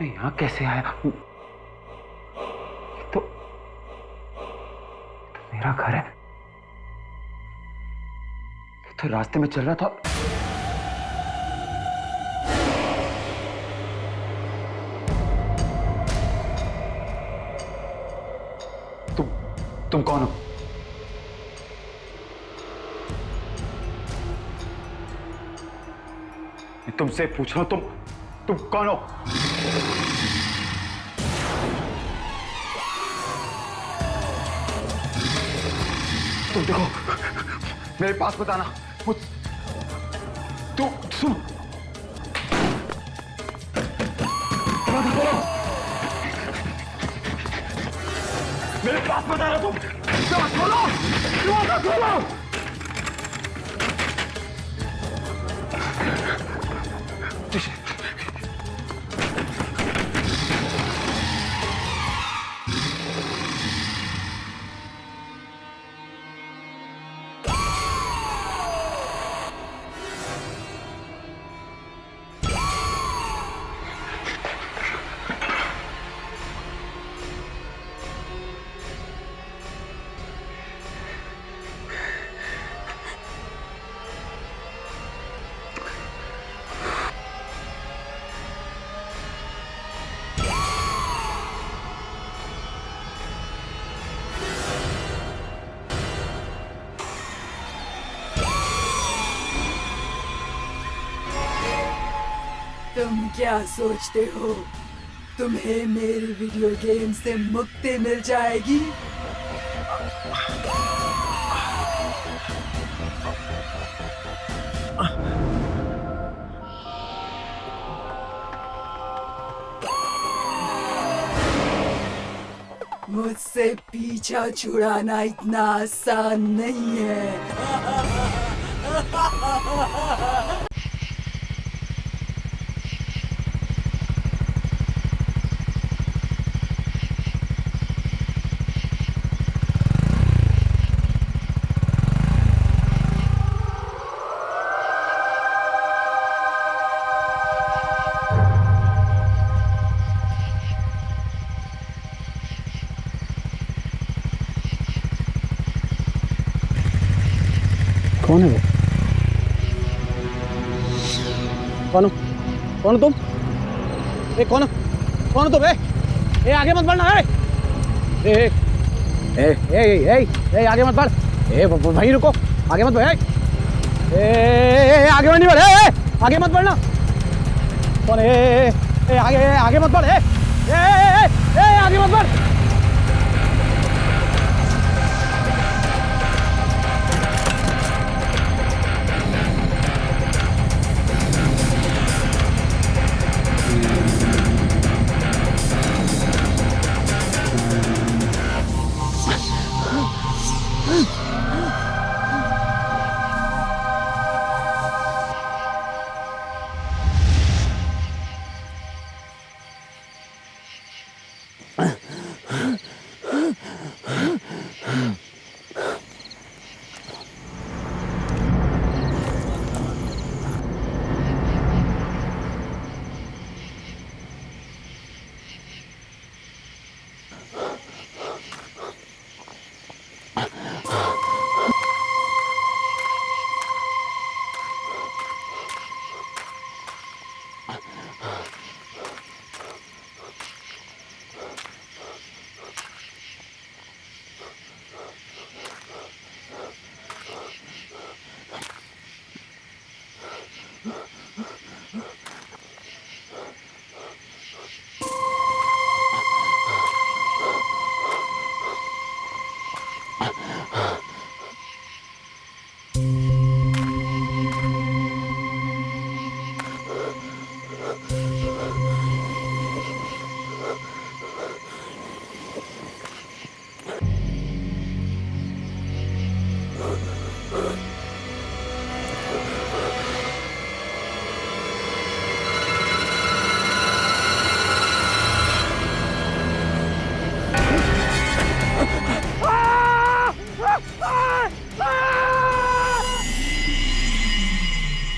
मैं यहाँ कैसे आया? ये तो मेरा घर है। तो रास्ते में चल रहा था। तुम कौन हो? मैं तुमसे पूछ रहा हूं, तुम कौन हो? तुम देखो, मेरे पास मत आना। तू सुन, मेरे पास मत आना। तुम खोलो, खोलो। तुम क्या सोचते हो तुम्हें मेरी वीडियो गेम से मुक्ति मिल जाएगी? मुझसे पीछा छुड़ाना इतना आसान नहीं है। कौन है वो? कौन हो? कौन हो तुम? कौन हो तुम? आगे मत बढ़ना। आगे मत बढ़। वहीं रुको, आगे मत बढ़। आगे नहीं बढ़े, आगे मत बढ़ना। कौन है? आगे मत बढ़। आगे मत बढ़।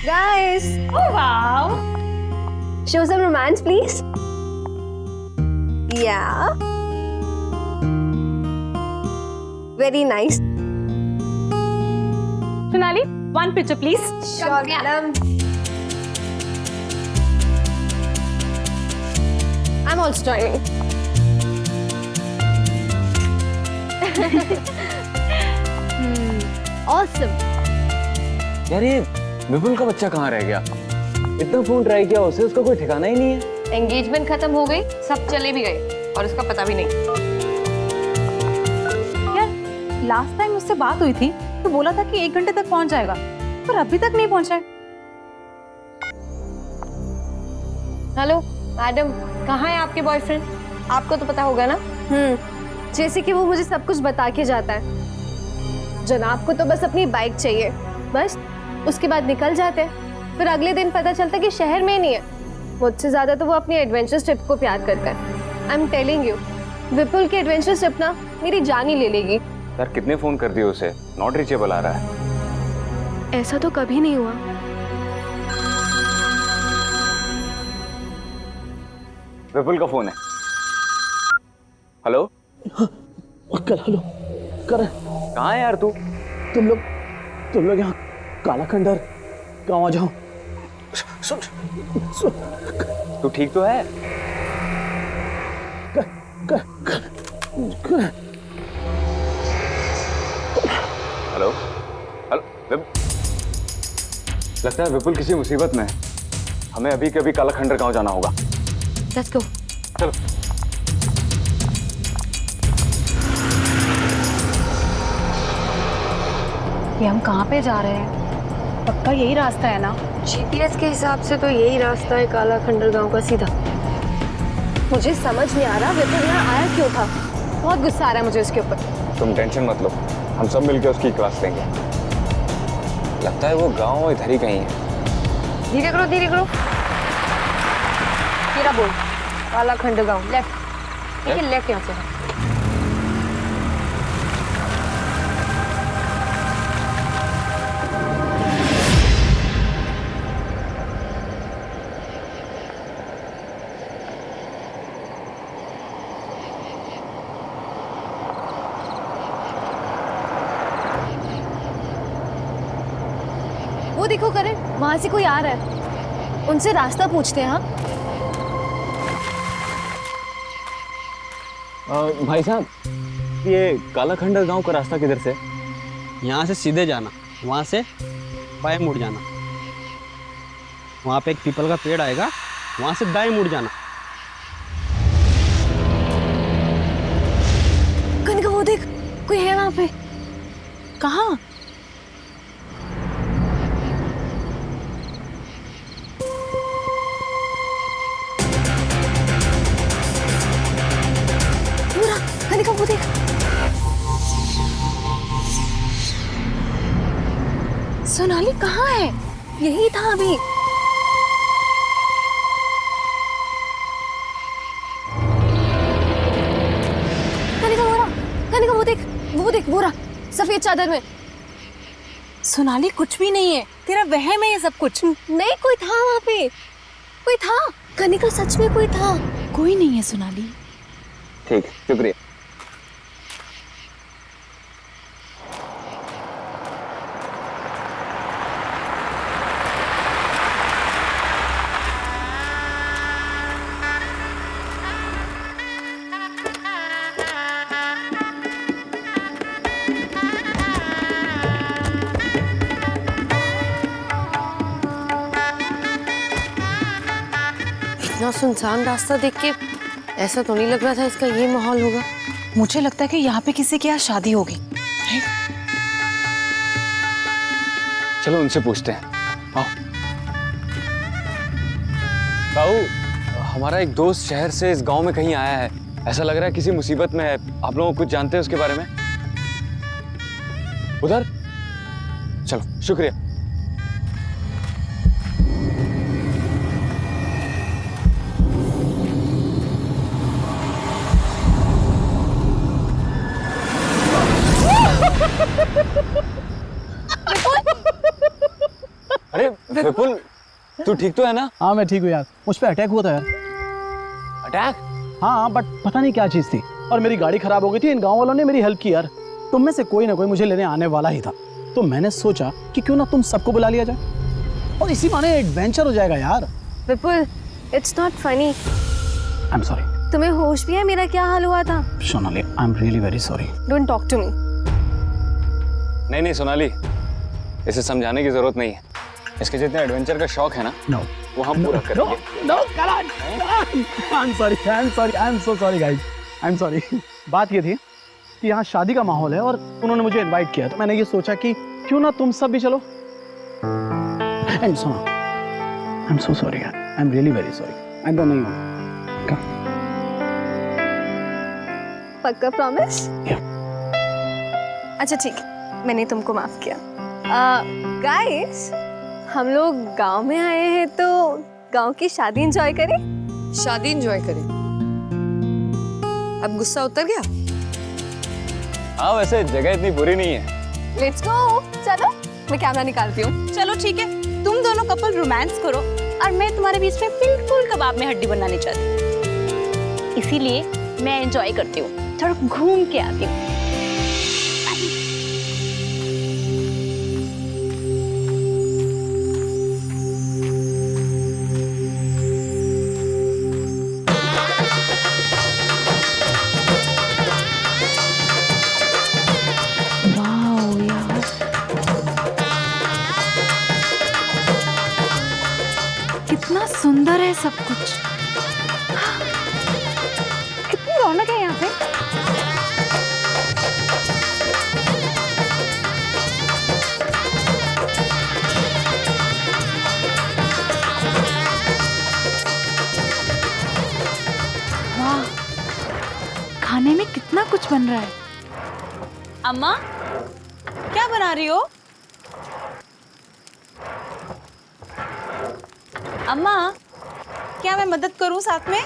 Guys! Oh wow! Show some romance, please. Yeah. Very nice. Sonali, one picture, please. Sure, madam. I'm also joining. Awesome. यार ये विपुल का बच्चा कहाँ रह गया? इतना फोन ट्राई किया उसे, उसका कोई ठिकाना ही नहीं है। एंगेजमेंट खत्म हो गई, सब चले भी गए और उसका पता भी नहीं। यार लास्ट टाइम उससे बात हुई थी तो बोला था कि 1 घंटे तक पहुंच जाएगा, पर अभी तक नहीं पहुंचा है। हेलो मैडम, कहाँ है आपके बॉयफ्रेंड? आपको तो पता होगा ना। जैसे कि वो मुझे सब कुछ बता के जाता है। जनाब को तो बस अपनी बाइक चाहिए, बस उसके बाद निकल जाते हैं। फिर अगले दिन पता चलता कि शहर में ही नहीं है। मुझसे ज्यादा तो वो अपनी एडवेंचर ट्रिप को प्यार करता है। आई एम टेलिंग यू, विपुल की एडवेंचर ट्रिप ना मेरी जान ही ले लेगी। यार कितने फोन कर दिए उसे, नॉट रीचेबल आ रहा है। ऐसा तो कभी नहीं हुआ। विपुल का फोन है। हेलो हेलो कर। कहाँ है यार तू? तुम लोग यहाँ काला खंडर गाँव आ जाओ। सुन सुन, तू ठीक तो है? हेलो हेलो लगता है विपुल किसी मुसीबत में है। हमें अभी के अभी काला खंडर गांव जाना होगा। Let's go. चलो। ये हम कहाँ पे जा रहे हैं? पक्का यही रास्ता है ना? जीपीएस के हिसाब से तो यही रास्ता है काला खंडर गांव का सीधा। मुझे समझ नहीं आ रहा विपुल यहाँ आया क्यों था। बहुत गुस्सा आ रहा है मुझे उसके ऊपर। तुम टेंशन मत लो, हम सब मिलकर उसकी क्लास लेंगे। लगता है वो गांव इधर ही कहीं है। धीरे करो धीरे करो। तेरा बोल। काला खंडर गांव लेफ्ट। ठीक है, लेफ्ट यहाँ से। वो देखो करण, वहां से कोई आ रहा है। उनसे रास्ता पूछते हैं। हाँ भाई साहब, ये काला खंडर गांव का रास्ता किधर से? यहाँ से सीधे जाना, वहाँ से बाएं मुड़ जाना। वहाँ पे एक पीपल का पेड़ आएगा, वहाँ से दाएं मुड़ जाना। कनिका वो देख, कोई है वहाँ पे। कहाँ? कनिका वो देख। सोनाली कहाँ है? यही था अभी। कनिका वो रहा, कनिका वो देख वो रहा सफेद चादर में। सोनाली कुछ भी नहीं है, तेरा वहम है ये सब कुछ। नहीं, कोई था वहाँ पे, कोई था। कनिका सच में कोई था। कोई नहीं है सोनाली। ठीक, शुक्रिया। इतना सुनसान रास्ता देख के ऐसा तो नहीं लग रहा था इसका ये माहौल होगा। मुझे लगता है कि यहाँ पे किसी की यहाँ शादी होगी। चलो उनसे पूछते हैं। आओ। ताऊ, हमारा एक दोस्त शहर से इस गांव में कहीं आया है। ऐसा लग रहा है किसी मुसीबत में है। आप लोग कुछ जानते हैं उसके बारे में? उधर चलो, शुक्रिया। अरे विपुल, तू ठीक तो है ना? हाँ मैं ठीक हूँ यार, मुझ पे अटैक हुआ था यार। अटैक? हाँ बट पता नहीं क्या चीज़ थी, और मेरी गाड़ी खराब हो गई थी। इन गाँव वालों ने मेरी हेल्प की यार। तुम में से कोई ना कोई मुझे लेने आने वाला ही था, तो मैंने सोचा कि क्यों ना तुम सबको बुला लिया जाए और इसी बहाने एडवेंचर हो जाएगा यार। Vipul, it's not funny. I am sorry. तुम्हें होश भी है मेरा क्या हाल हुआ था? Sonali, I am really very sorry. Don't talk to me. नहीं सोनाली, इसे समझाने की जरूरत नहीं है। इसके जितने एडवेंचर का शौक है ना, नो वो हम पूरा करेंगे। No Karan, I am sorry, I am sorry, I am so sorry guys, I am sorry. बात ये थी कि यहाँ शादी का माहौल है और उन्होंने मुझे इनवाइट किया, तो मैंने ये सोचा कि क्यों ना तुम सब भी चलो। एंड सुनो, आई am so sorry, I am really very sorry. I don't know. पक्का प्रॉमिस? Yeah. अच्छा ठीक है, मैंने तुमको माफ किया। गाइस, हम लोग गांव में आए हैं तो गांव की शादी एंजॉय करें। शादी एंजॉय करें। अब गुस्सा उतर गया? हाँ वैसे जगह इतनी बुरी नहीं है। लेट्स गो, चलो मैं कैमरा निकालती हूँ। चलो ठीक है, तुम दोनों कपल रोमांस करो और मैं तुम्हारे बीच में बिल्कुल कबाब में हड्डी बनानी चाहती, इसीलिए मैं एंजॉय करती हूँ, थोड़ा घूम के आती हूँ। कितना सुंदर है सब कुछ, कितनी रौनक है यहाँ पे। वाह, खाने में कितना कुछ बन रहा है। अम्मा, क्या बना रही हो? अम्मा, क्या मैं मदद करूं साथ में?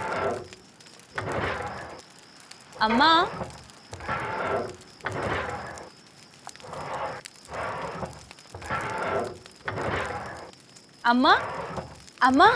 अम्मा, अम्मा, अम्मा,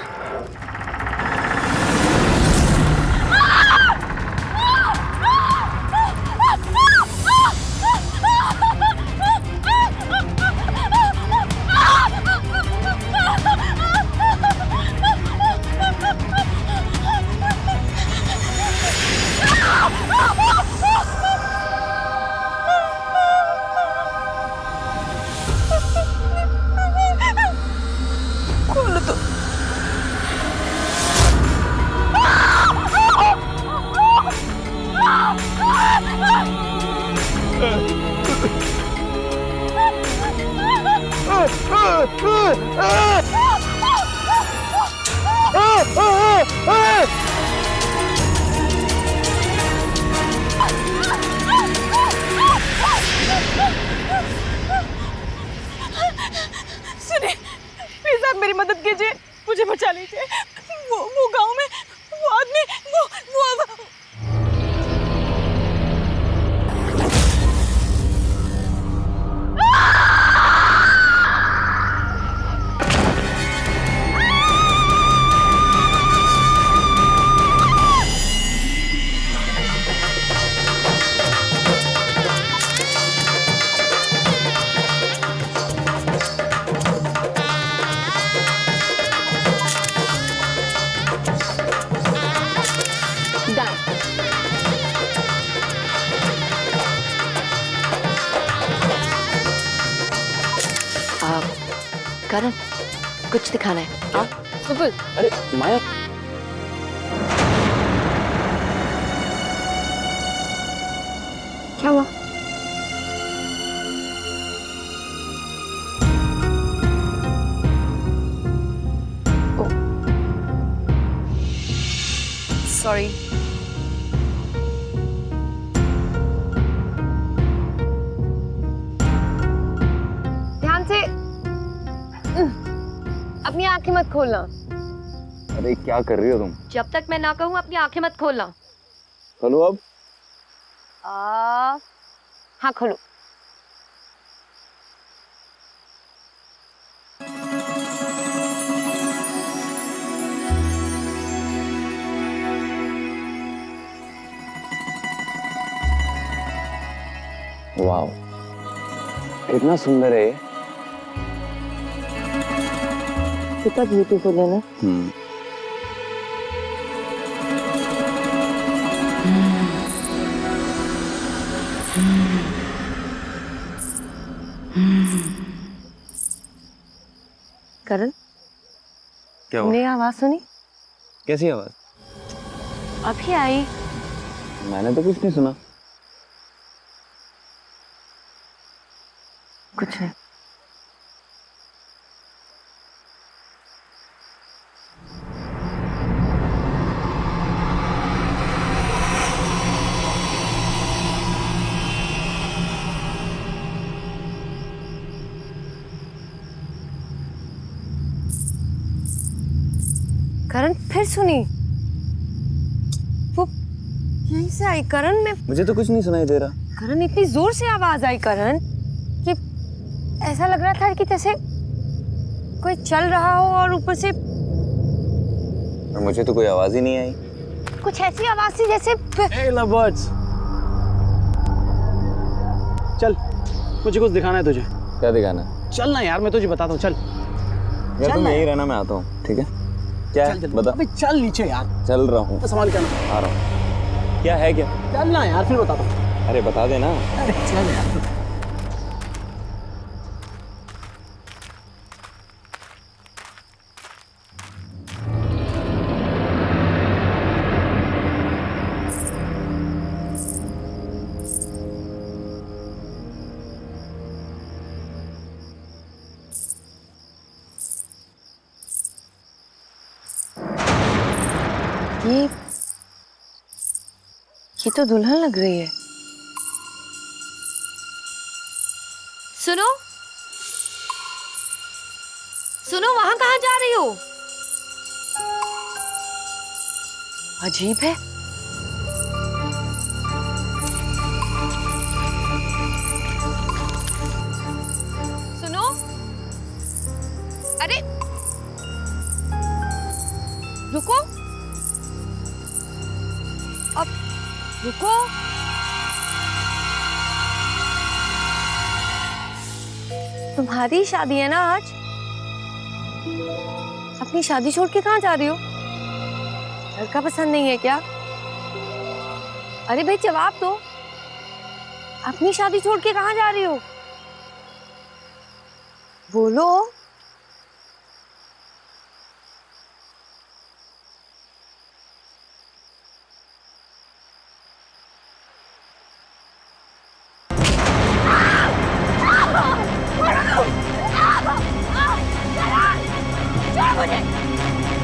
सुनिए, प्लीज आप मेरी मदद कीजिए, मुझे बचा लीजिए। वो गांव में वो आदमी वो करण, कुछ दिखाना है। आओ। विपुल, अरे माया, क्या हुआ? सॉरी। ध्यान से, अपनी आंखें मत खोलना। अरे क्या कर रही हो तुम? जब तक मैं ना कहूँ अपनी आंखें मत खोलना। खोलो अब। हाँ खोलो। वाह, कितना सुंदर है ये। कितना ब्यूटीफुल है ना। करण, क्या हुआ? तुमने ये आवाज सुनी? कैसी आवाज? अभी आई। मैंने तो कुछ नहीं सुना। कुछ नहीं। करण फिर सुनी? वो यहीं से आई करण। में मुझे तो कुछ नहीं सुनाई दे रहा। करण इतनी जोर से आवाज आई करण कि ऐसा लग रहा था कि जैसे कोई चल रहा हो और ऊपर से और मुझे तो कोई आवाज ही नहीं आई। कुछ ऐसी आवाज थी जैसे Hey lovebirds, चल मुझे कुछ दिखाना है तुझे। क्या दिखाना है? चल ना यार, मैं तुझे बताता हूँ। चल यार चल तुम ना। यहीं रहना, मैं आता हूँ। ठीक है? क्या है? चल चल बता। अबे चल नीचे यार, चल रहा हूँ, संभाल के आना। आ रहा हूँ। क्या है क्या? चल ना यार, फिर बताता हूँ। अरे बता देना। अरे चल यार। ये तो दुल्हन लग रही है। सुनो सुनो, वहां कहाँ जा रही हो? अजीब है। सुनो, अरे रुको, अब रुको। तुम्हारी शादी है ना आज? अपनी शादी छोड़ के कहाँ जा रही हो? लड़का पसंद नहीं है क्या? अरे भाई जवाब दो, अपनी शादी छोड़ के कहाँ जा रही हो? बोलो।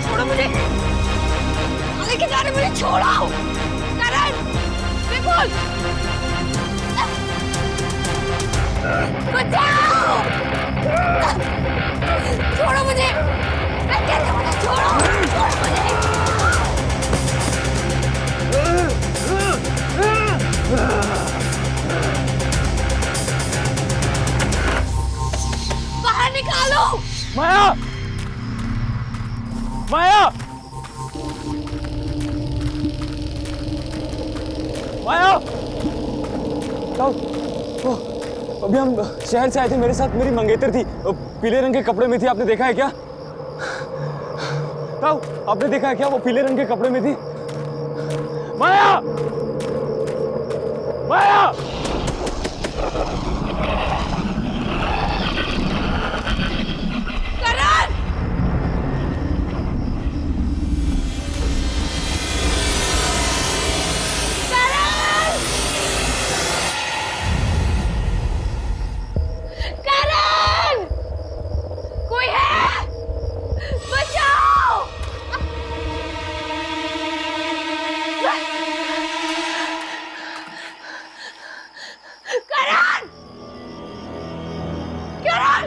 छोड़ो मुझे, लेके जा रहे मुझे, छोड़ो करण, बिल्कुल बचाओ, छोड़ो मुझे, मैं कहती हूँ मुझे छोड़ो, छोड़ो मुझे। बाहर निकालो। माया, माया, माया। अभी हम शहर से आए थे, मेरे साथ मेरी मंगेतर थी, पीले रंग के कपड़े में थी। आपने देखा है क्या? ताऊ, आपने देखा है क्या? वो पीले रंग के कपड़े में थी। माया, माया। करण, करण, कोई है? बचाओ! करण! करण!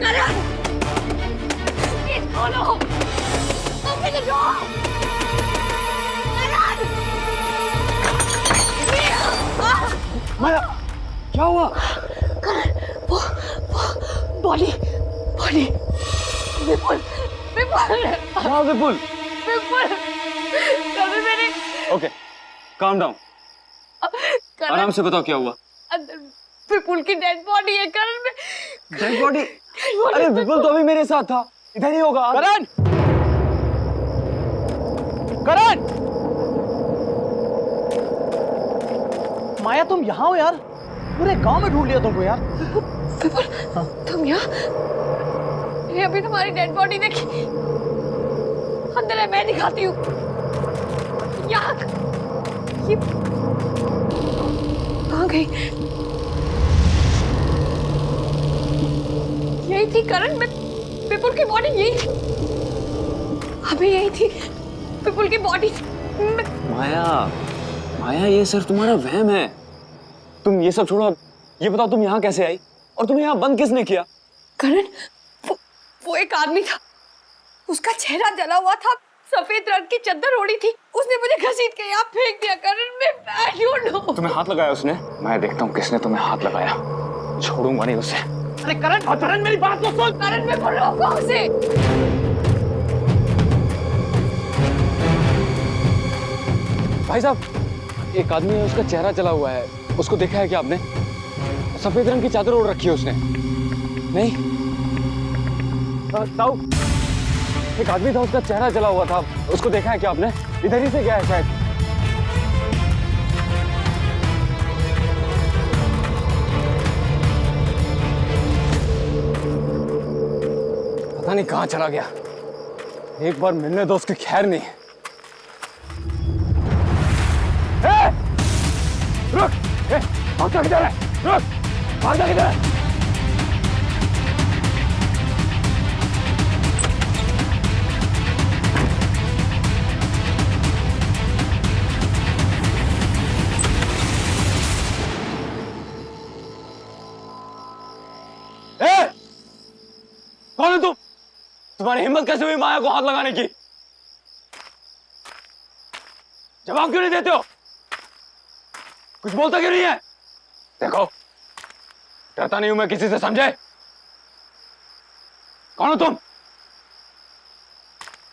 करण! Please, खोलो! Open the door! कहाँ विपुल? विपुल, कभी मैंने ओके, काम डाउन, करण, आराम से बताओ क्या हुआ। अंदर विपुल की डेड बॉडी है करण में। Dead body? अरे विपुल तो अभी मेरे साथ था, इधर ही होगा। करण, करण, माया तुम यहाँ हो यार? पूरे गांव में ढूंढ लिया तुमको यार। विपुल, तुम यहाँ? ये अभी तुम्हारी डेड बॉडी देखी, अंदर है, मैं दिखाती हूँ। यहाँ ये कहाँ गई? यही थी करण, मैं विपुल की बॉडी यही थी, अभी यही थी विपुल की बॉडी। माया, माया ये सिर्फ तुम्हारा वहम है। तुम ये सब छोड़ो, अब ये बताओ तुम यहाँ कैसे आई और तुम्हें यहाँ बंद किसने किया? करण, वो एक आदमी था, उसका चेहरा जला हुआ था, सफेद रंग की चादर ओढ़ी थी, उसने मुझे घसीट के यहाँ फेंक दिया। करण, मैं I don't know। तुम्हें हाथ लगाया उसने? मैं देखता हूँ किसने तुम्हें हाथ लगाया, छोड़ूंगा नहीं उसे। अरे करण, करण मेरी बात तो सुन। करण, मैं बोल रहा हूँ उसे। भाई साहब, एक आदमी है, उसका चेहरा जला हुआ है, उसको देखा है क्या आपने? सफेद रंग की चादर ओढ़ रखी है उसने। नहीं ताऊ, एक आदमी था, उसका चेहरा जला हुआ था, उसको देखा है क्या आपने? इधर ही से गया है शायद। पता नहीं कहाँ चला गया, एक बार मिलने दो, उसकी खैर नहीं। रुक, भागता किधर है? रुक, भागता किधर है? कौन है तुम? तुम्हारी हिम्मत कैसे हुई माया को हाथ लगाने की? जवाब क्यों नहीं देते हो? कुछ बोलता क्यों नहीं है? देखो, डरता नहीं हूं मैं किसी से, समझे? कौन हो तुम?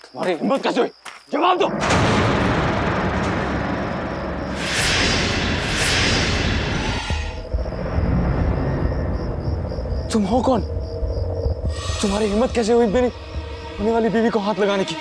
तुम्हारी हिम्मत कैसे हुई? जवाब दो। तुम हो कौन? तुम्हारी हिम्मत कैसे हुई मेरी होने वाली बीवी को हाथ लगाने की?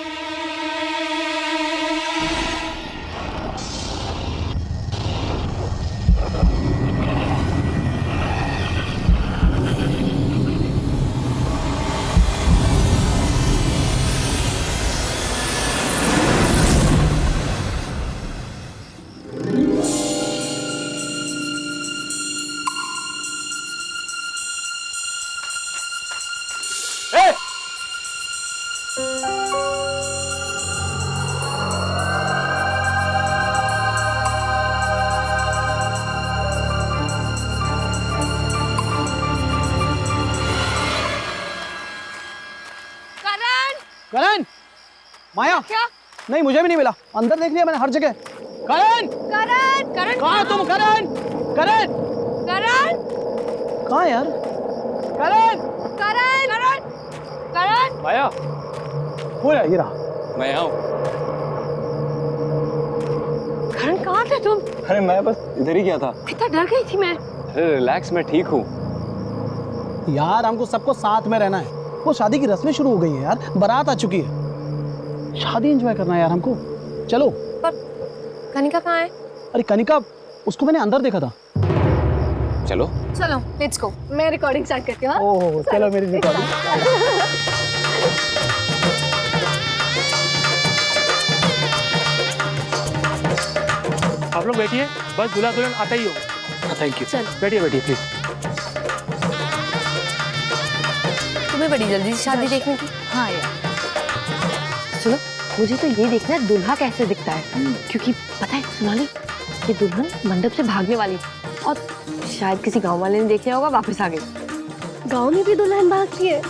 करण, माया क्या? नहीं, मुझे भी नहीं मिला, अंदर देख लिया मैंने हर जगह। करण, करण, करण, कहाँ तुम? करण, करण, करण, कहाँ यार? करण, करण, करण, करण, माया, हो रहा ये रहा। मैं यहाँ हूं। करण, कहाँ थे तुम? अरे मैं बस इधर ही गया था। कितना डर गई थी मैं। अरे रिलैक्स, मैं ठीक हूँ। यार हमको सबको साथ में रहना है, वो शादी की रस्में शुरू हो गई है यार, बारात आ चुकी है, शादी एंजॉय करना है यार हमको, चलो। पर कनिका कहाँ है? अरे कनिका, उसको मैंने अंदर देखा था। चलो चलो, लेट्स गो। मैं रिकॉर्डिंग स्टार्ट करती हूँ। ओह चलो मेरी रिकॉर्डिंग। आप लोग बैठिए, बस दूल्हा दुल्हन आता ही होगा। Thank you. बैठिए बैठिए प्लीज। तुम्हें बड़ी जल्दी से शादी देखने की? हाँ यार, सुनो, मुझे तो ये देखना है दूल्हा कैसे दिखता है, क्योंकि पता है सोनाली, ये दुल्हन मंडप से भागने वाली थी और शायद किसी गांव वाले ने देख लिया होगा, वापस आ गई। गांव में भी दुल्हन भागती है।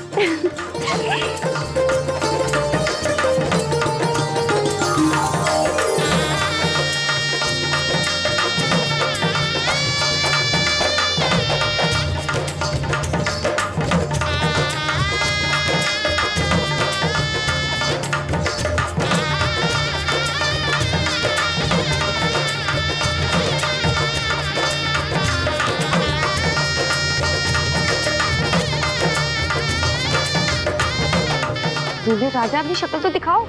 दूल्हे राजा अपनी शक्ल तो दिखाओ।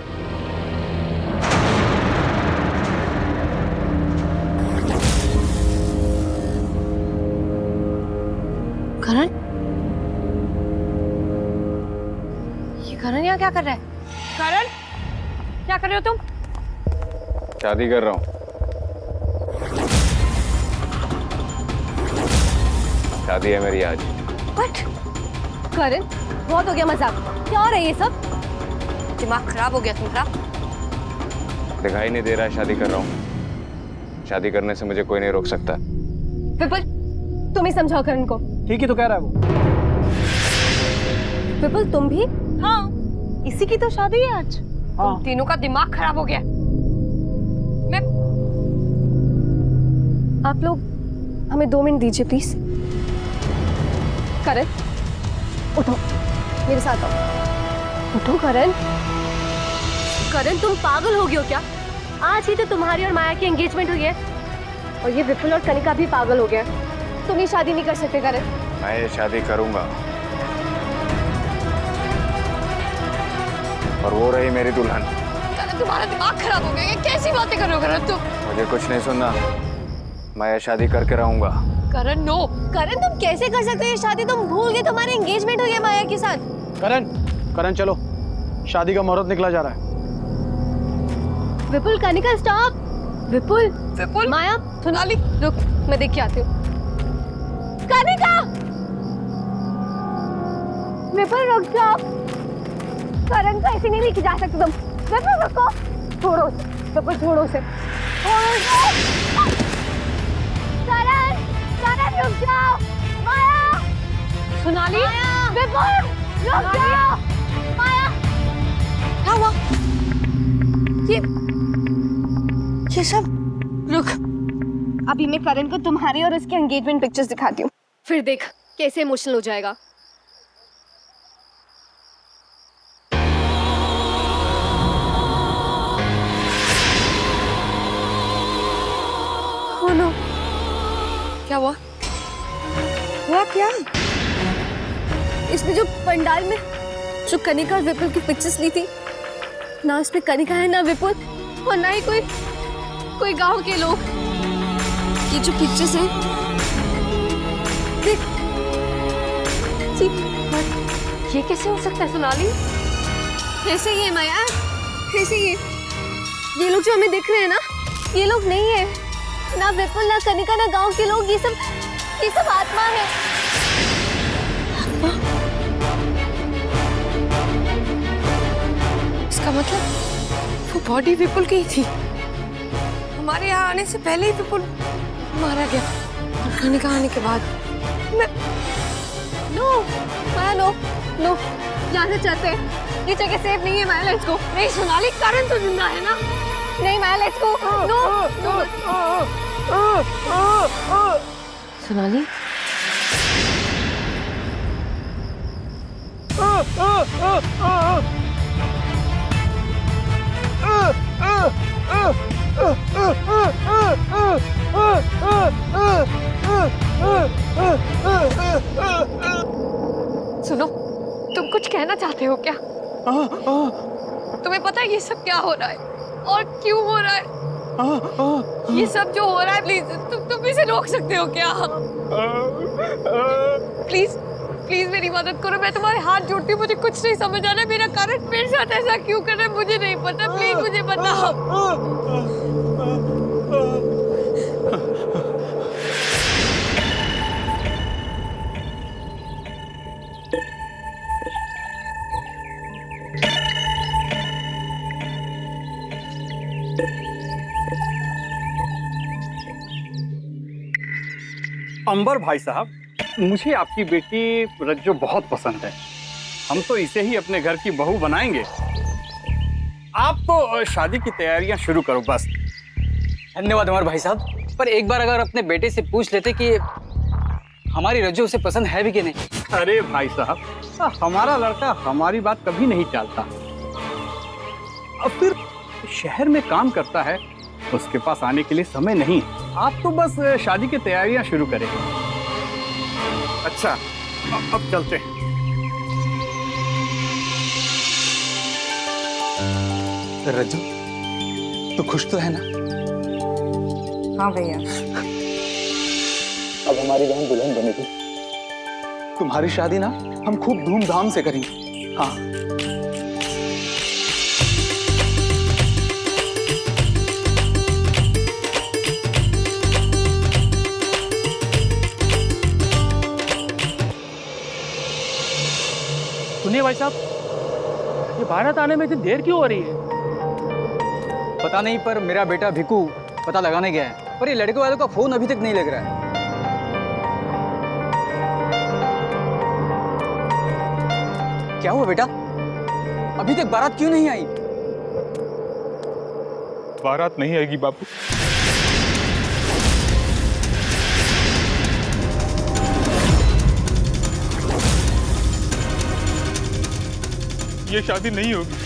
करण, ये करण यहाँ क्या कर रहा है? करण, क्या कर रहे हो तुम? शादी कर रहा हूँ। शादी है मेरी आज। What? करण, बहुत हो गया मजाक। क्या हो रहा है ये सब? दिमाग खराब हो गया तुम्हारा? दिखाई नहीं दे रहा है शादी कर रहा हूँ। शादी करने से मुझे कोई नहीं रोक सकता। विपुल, तुम ही समझाओ करण को। ठीक ही तो कह रहा है वो। विपुल, तुम भी? हाँ, इसी की तो शादी है आज। हाँ। तुम तीनों का दिमाग खराब हो गया। मैं आप लोग हमें 2 मिनट दीजिए प्लीज। करण, उठो, मेरे साथ आओ। उठो करण। करण, तुम पागल हो गए हो क्या? आज ही तो तुम्हारी और माया की एंगेजमेंट हुई है और ये विपुल और कनिका भी पागल हो गया। तुम ये शादी नहीं कर सकते करण। मैं ये शादी करूंगा और वो रही मेरी दुल्हन। करण, तुम्हारा दिमाग खराब हो गया। कैसी बातें कर रहे हो करण तुम? मुझे कुछ नहीं सुनना, मैं ये शादी करके रहूंगा। करण, नो। करण, तुम कैसे कर सकते हो ये शादी? तुम भूल गए तुम्हारी एंगेजमेंट हुई है माया के साथ। करण, करण चलो, शादी का मुहूर्त निकला जा रहा है। विपुल, कनिका स्टॉप। विपुल, विपुल, माया, सोनाली, रुक, मैं देख के आती हूँ। कनिका! विपुल रुक जाओ। करण को ऐसे नहीं लेके जा सकते तुम। विपुल रुको। छोड़ो उसे। विपुल छोड़ो उसे। छोड़ो उसे। करण, करण रुक जाओ। माया! सोनाली, विपुल रुक जाओ। माया! क्या हुआ? ये सब रुक। अभी मैं करण को तुम्हारी और उसके एंगेजमेंट पिक्चर्स दिखाती हूँ, फिर देख कैसे इमोशनल हो जाएगा। Oh no! क्या हुआ? हुआ क्या? इसमें जो पंडाल में जो कनिका और विपुल की पिक्चर्स ली थी, ना उसमें कनिका है ना विपुल और ना ही कोई गांव के लोग। ये जो पिक्चर्स हैं, देख, ये कैसे हो सकता है सोनाली? कैसे ये माया? कैसे ये लोग जो हमें दिख रहे हैं ना, ये लोग नहीं है। ना विपुल, ना कनिका, ना गांव के लोग। ये सब आत्मा है। आत्मा? इसका मतलब वो बॉडी विपुल की ही थी। हमारे यहाँ आने से पहले ही विपुल मारा गया और कनिका आने के बाद। नो माया, नो नो, यहाँ से चलते हैं। ये जगह सेफ नहीं है माया, लेट्स गो। नहीं सोनाली, करण तो जिंदा है ना? नहीं माया, लेट्स गो। नो सोनाली, सुनो, तुम कुछ कहना चाहते हो क्या? तुम्हें पता है ये सब क्या हो रहा है और क्यों हो रहा है? ये सब जो हो रहा है, प्लीज तुम इसे रोक सकते हो क्या? प्लीज प्लीज मेरी मदद करो। मैं तुम्हारे हाथ जोड़ती हूँ। मुझे कुछ नहीं समझ आ रहा है। मेरा कारण मेरे साथ ऐसा क्यों कर रहा है मुझे नहीं पता। प्लीज मुझे बताओ। अंबर भाई साहब, मुझे आपकी बेटी रज्जो बहुत पसंद है। हम तो इसे ही अपने घर की बहू बनाएंगे। आप तो शादी की तैयारियां शुरू करो बस। धन्यवाद अमर भाई साहब, पर एक बार अगर अपने बेटे से पूछ लेते कि हमारी रज्जो उसे पसंद है भी कि नहीं। अरे भाई साहब, हमारा लड़का हमारी बात कभी नहीं टालता। अब फिर शहर में काम करता है, उसके पास आने के लिए समय नहीं। आप तो बस शादी की तैयारियां शुरू करें। अच्छा, अब चलते हैं। रज्जू, तो खुश तो है ना? हाँ भैया। अब हमारी बहन दुल्हन बनेगी। तुम्हारी शादी ना हम खूब धूमधाम से करेंगे। हाँ। सुनिए भाई साहब, ये भारत आने में इतनी देर क्यों हो रही है? पता नहीं, पर मेरा बेटा भिकू पता लगाने गया है, पर ये लड़के वालों का फोन अभी तक नहीं लग रहा है। क्या हुआ बेटा? अभी तक बारात क्यों नहीं आई? बारात नहीं आएगी बापू। ये शादी नहीं होगी।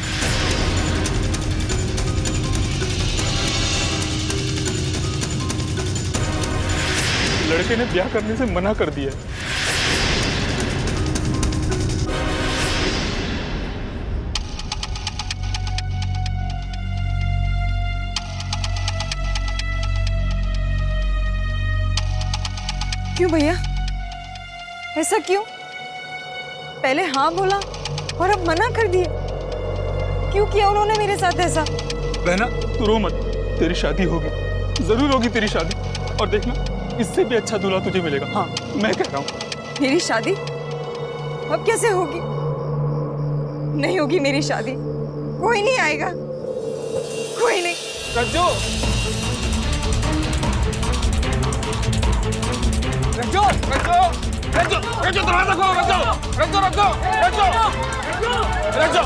लड़के ने ब्याह करने से मना कर दिया है। क्यों भैया, ऐसा क्यों? पहले हाँ बोला और अब मना कर दिया। क्यों किया उन्होंने मेरे साथ ऐसा? बहना तू रो मत, तेरी शादी होगी, जरूर होगी तेरी शादी। और देखना, इससे भी अच्छा दूल्हा तुझे मिलेगा। हाँ, मैं कह रहा हूँ। मेरी शादी अब कैसे होगी? नहीं होगी मेरी शादी, कोई नहीं आएगा, कोई नहीं। रज्जू, रज्जू, रज्जू, रज्जू, रज्जू, दरवाजा खोलो। रज्जू, रज्जू, रज्जू, रज्जू, रज्जू,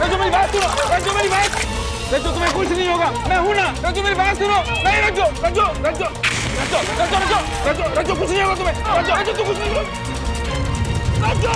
रज्जू, मेरी बात सुनो। रज्जू, मेरी बात। रज्जू, तुम्हें कुछ नहीं होगा, मैं हूं ना। रज्जू, मेरी बात सुनो। नहीं रज्जू, रज्जू, रज्जू, रज्जू, रज्जू, रज्जू, रज्जू, रज्जू, कुछ नहीं होगा तुम्हें। रज्जू, रज्जू, तू कुछ नहीं होगा। रज्जू!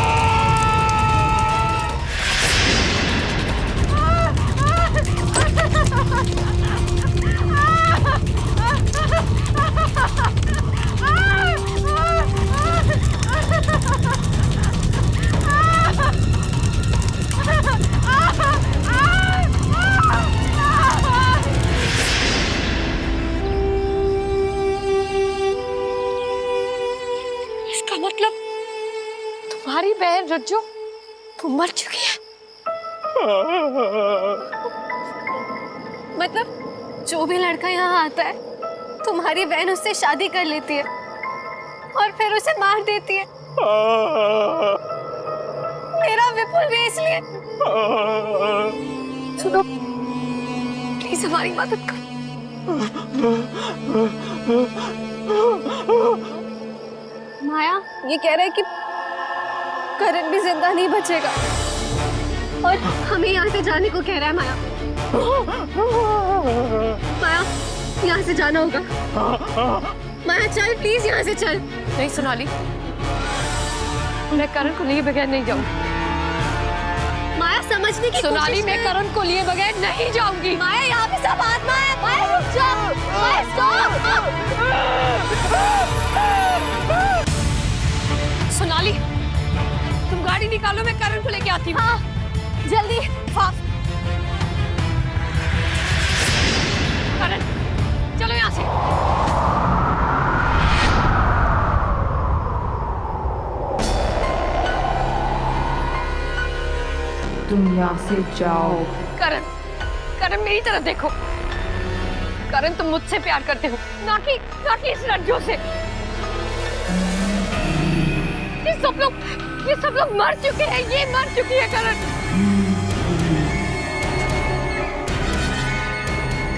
इसका मतलब तुम्हारी बहन रज्जू वो मर चुकी है। मतलब जो भी लड़का यहाँ आता है तुम्हारी बहन उससे शादी कर लेती है और फिर उसे मार देती है। मेरा विपुल भी इसलिए। सुनो, प्लीज हमारी मदद करो। माया ये कह रहा है कि करण भी जिंदा नहीं बचेगा और हमें यहाँ से जाने को कह रहा है। माया, माया यहाँ से जाना होगा। माया चल, प्लीज यहाँ से चल। नहीं सोनाली, मैं करण को लिए बगैर नहीं जाऊंगी। माया समझने की सोनाली, मैं करण को लिए बगैर नहीं जाऊंगी। माया यहाँ पे सब आत्मा है। माया रुक जाओ। माया स्टॉप। सोनाली, तुम गाड़ी निकालो, मैं करण को लेके आती हूँ। हाँ, जल्दी। करण, चलो यहाँ से। तुम यहाँ से जाओ। करण, करण मेरी तरफ देखो। करण तुम मुझसे प्यार करते हो, ना कि इस लड़कियों से। ये सब लोग मर चुके हैं। ये मर चुकी है करण।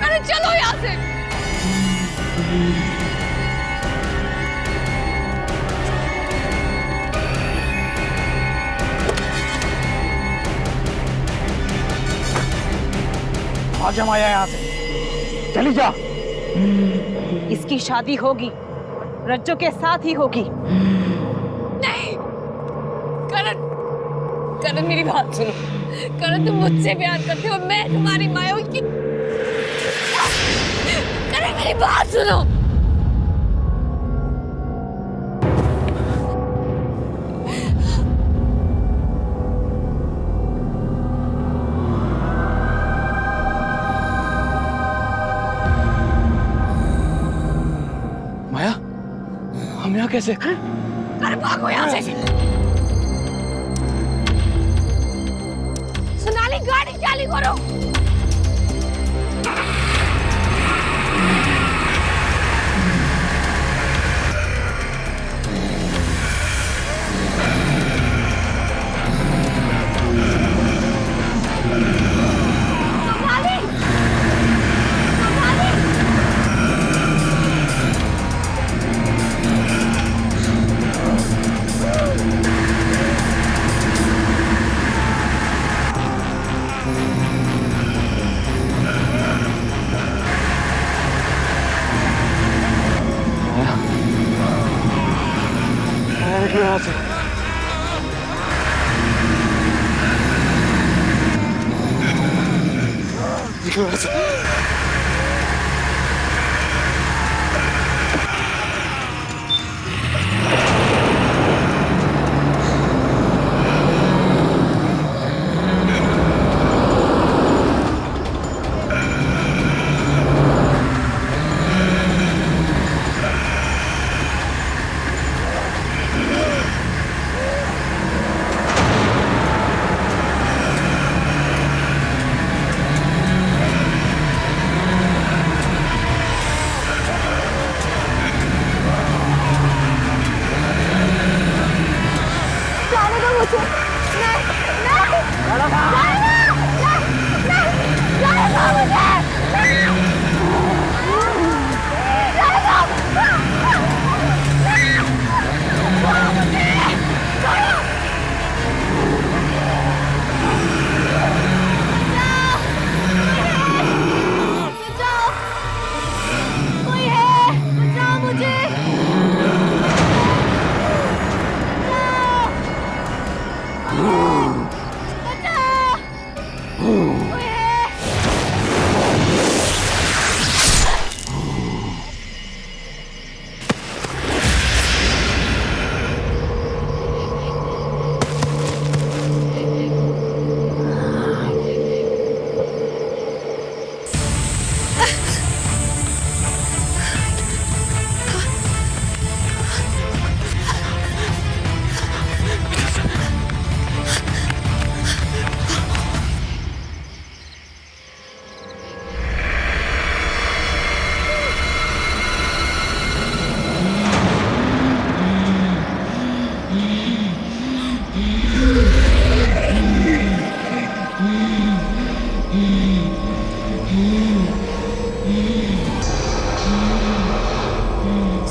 करण चलो यहाँ से। आ जा माया, यहाँ से चली जा। इसकी शादी होगी, रज्जू के साथ ही होगी। नहीं करण, करण मेरी बात सुनो। करण तुम मुझसे प्यार करते हो, मैं तुम्हारी माया हूँ। करण मेरी बात सुनो। यहाँ कैसे? अरे भागो यहाँ से। सोनाली गाड़ी चालू करो। निकलो यहाँ से। निकलो यहाँ से।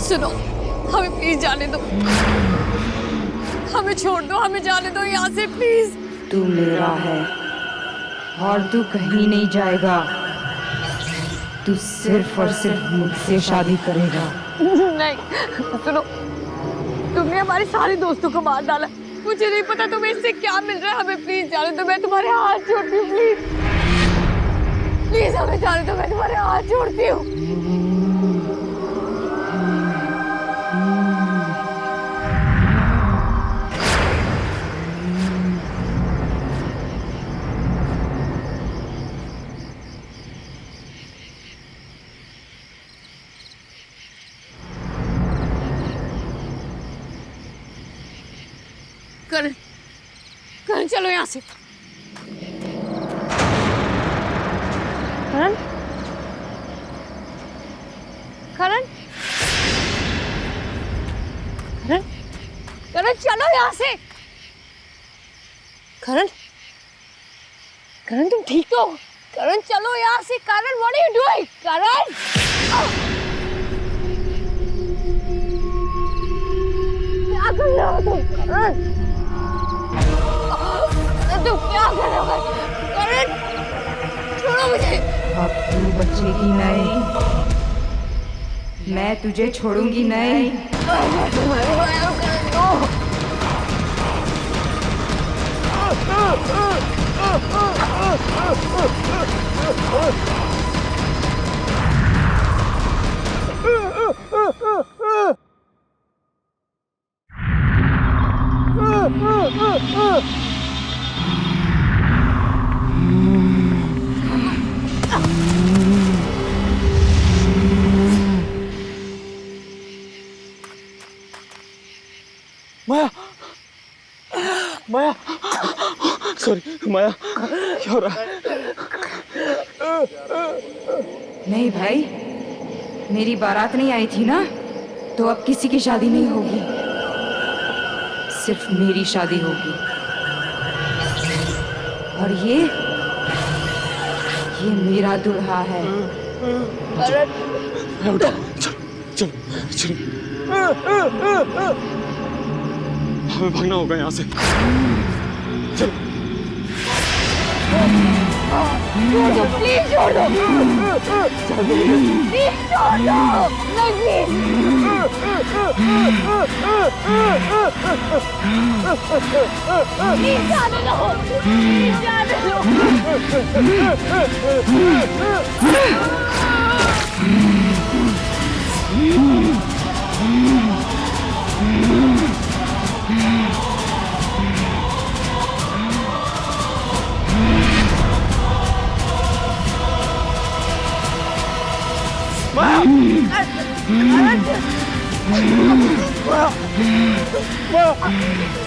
सुनो, हमें प्लीज जाने दो, हमें छोड़ दो, हमें जाने दो यहाँ से प्लीज। तू मेरा है और तू कहीं नहीं जाएगा। तू सिर्फ और सिर्फ मुझसे शादी करेगा। नहीं सुनो, तुमने हमारे सारे दोस्तों को मार डाला, मुझे नहीं पता तुम्हें इससे क्या मिल रहा है। हमें प्लीज जाने दो, मैं तुम्हारे हाथ जोड़ती हूँ, प्लीज प्लीज हमें जाने दो, मैं तुम्हारे हाथ जोड़ती हूँ। करण, करण चलो यहाँ से। करण, करण, करण, करण चलो यहाँ से। करण, करण तुम ठीक तो हो? करण चलो यहाँ से। करण व्हाट आर यू डूइंग? करण क्या कर रहे हो तुम? करण तुम क्या कर रहे हो? करण छोड़ो मुझे। अब तू बचेगी नहीं, मैं तुझे छोड़ूंगी नहीं। सॉरी माया, क्या हो रहा है? नहीं भाई, मेरी बारात नहीं आई थी ना, तो अब किसी की शादी नहीं होगी, सिर्फ मेरी शादी होगी। और ये मेरा दूल्हा है। चलो चलो चलो, हमें भागना होगा यहाँ से। चलो प्लीज छोड़ दो, प्लीज छोड़ दो, नहीं प्लीज जाने दो, प्लीज जाने दो।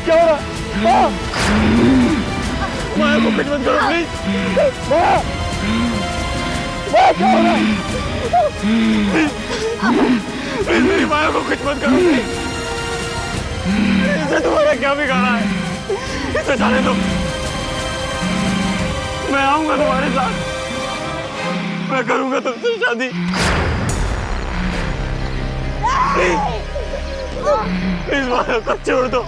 क्या हो रहा है? माया को कुछ मत करो प्लीज। माया, माया क्या हो रहा है? प्लीज मेरी माया को कुछ मत करो प्लीज। इसे तुम्हारा क्या बिगाड़ा है? इसे जाने दो, मैं आऊंगा तुम्हारे साथ, मैं करूंगा तुमसे शादी। प्लीज माया को छोड़ दो।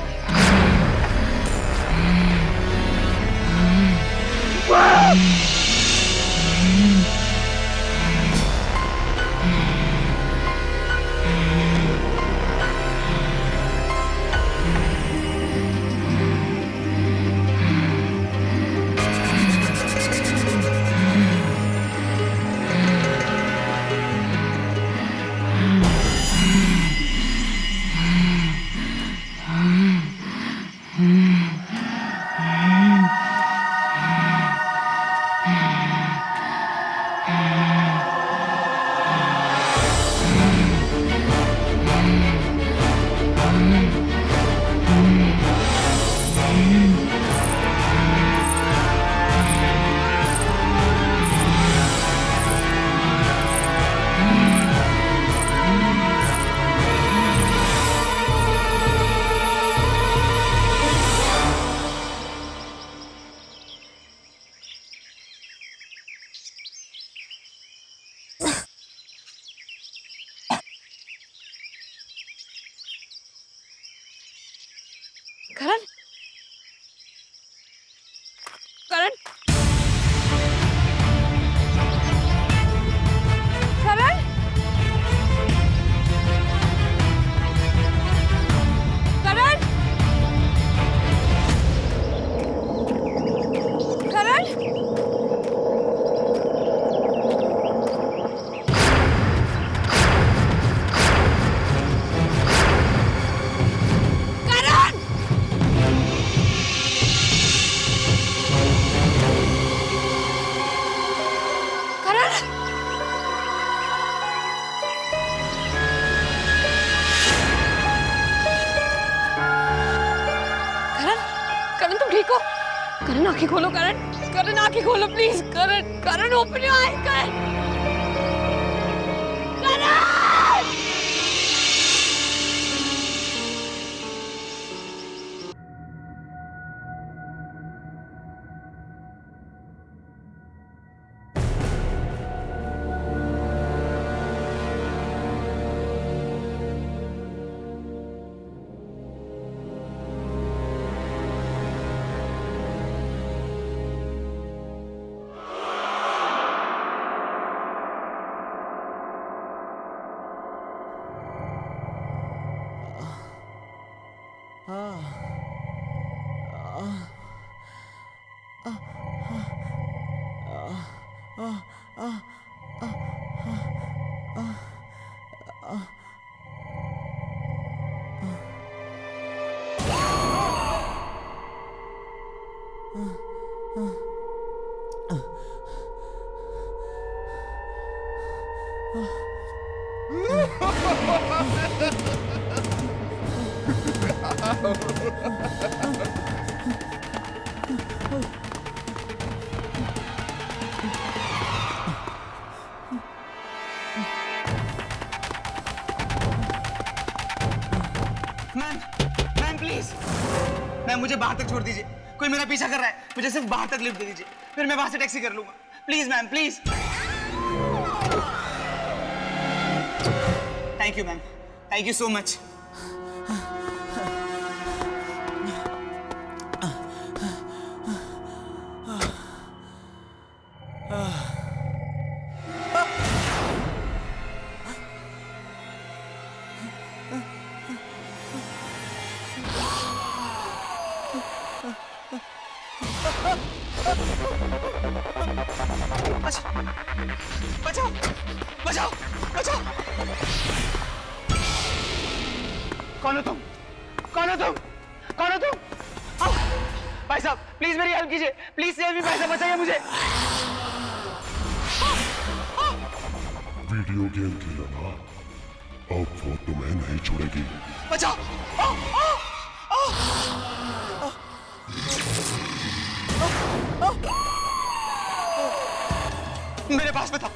करण, करण, करण, करण, करण, करण तुम ठीक हो? करण आंखें खोलो, करण, करण आंखें खोलो please, Karan, Karan open your eyes, Karan, Karan. मुझे बाहर तक छोड़ दीजिए। कोई मेरा पीछा कर रहा है, मुझे सिर्फ बाहर तक लिफ्ट दे दीजिए, फिर मैं वहां से टैक्सी कर लूंगा। Please ma'am, please. Thank you ma'am, thank you so much. बचाओ बचाओ बचाओ। कौन हो तुम? कौन हो तुम? कौन हो तुम? भाई साहब प्लीज मेरी हेल्प कीजिए, प्लीज सेव मी भाई साहब, बचाइए मुझे। वीडियो गेम खेला ना, अब वो तुम्हें नहीं छोड़ेगी। बचाओ। मेरे पास बता,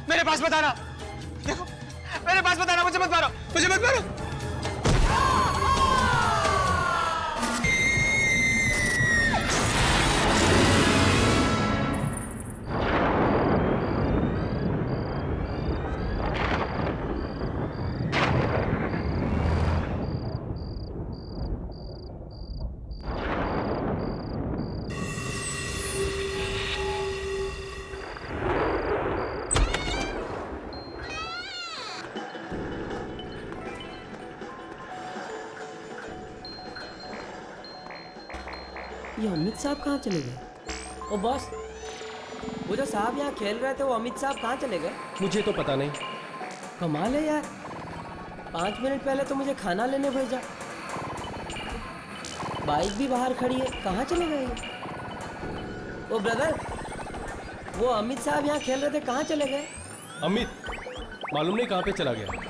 मेरे पास बताना। देखो मेरे पास बताना, मुझे मत मारो, मुझे मत मारो। ये अमित साहब कहाँ चले गए? ओ बॉस, वो जो साहब यहाँ खेल रहे थे वो अमित साहब कहाँ चले गए? मुझे तो पता नहीं। कमाल है यार, 5 मिनट पहले तो मुझे खाना लेने भेजा, बाइक भी बाहर खड़ी है, कहाँ चले गए? ओ ब्रदर, वो अमित साहब यहाँ खेल रहे थे, कहाँ चले गए? अमित मालूम नहीं कहाँ पे चला गया।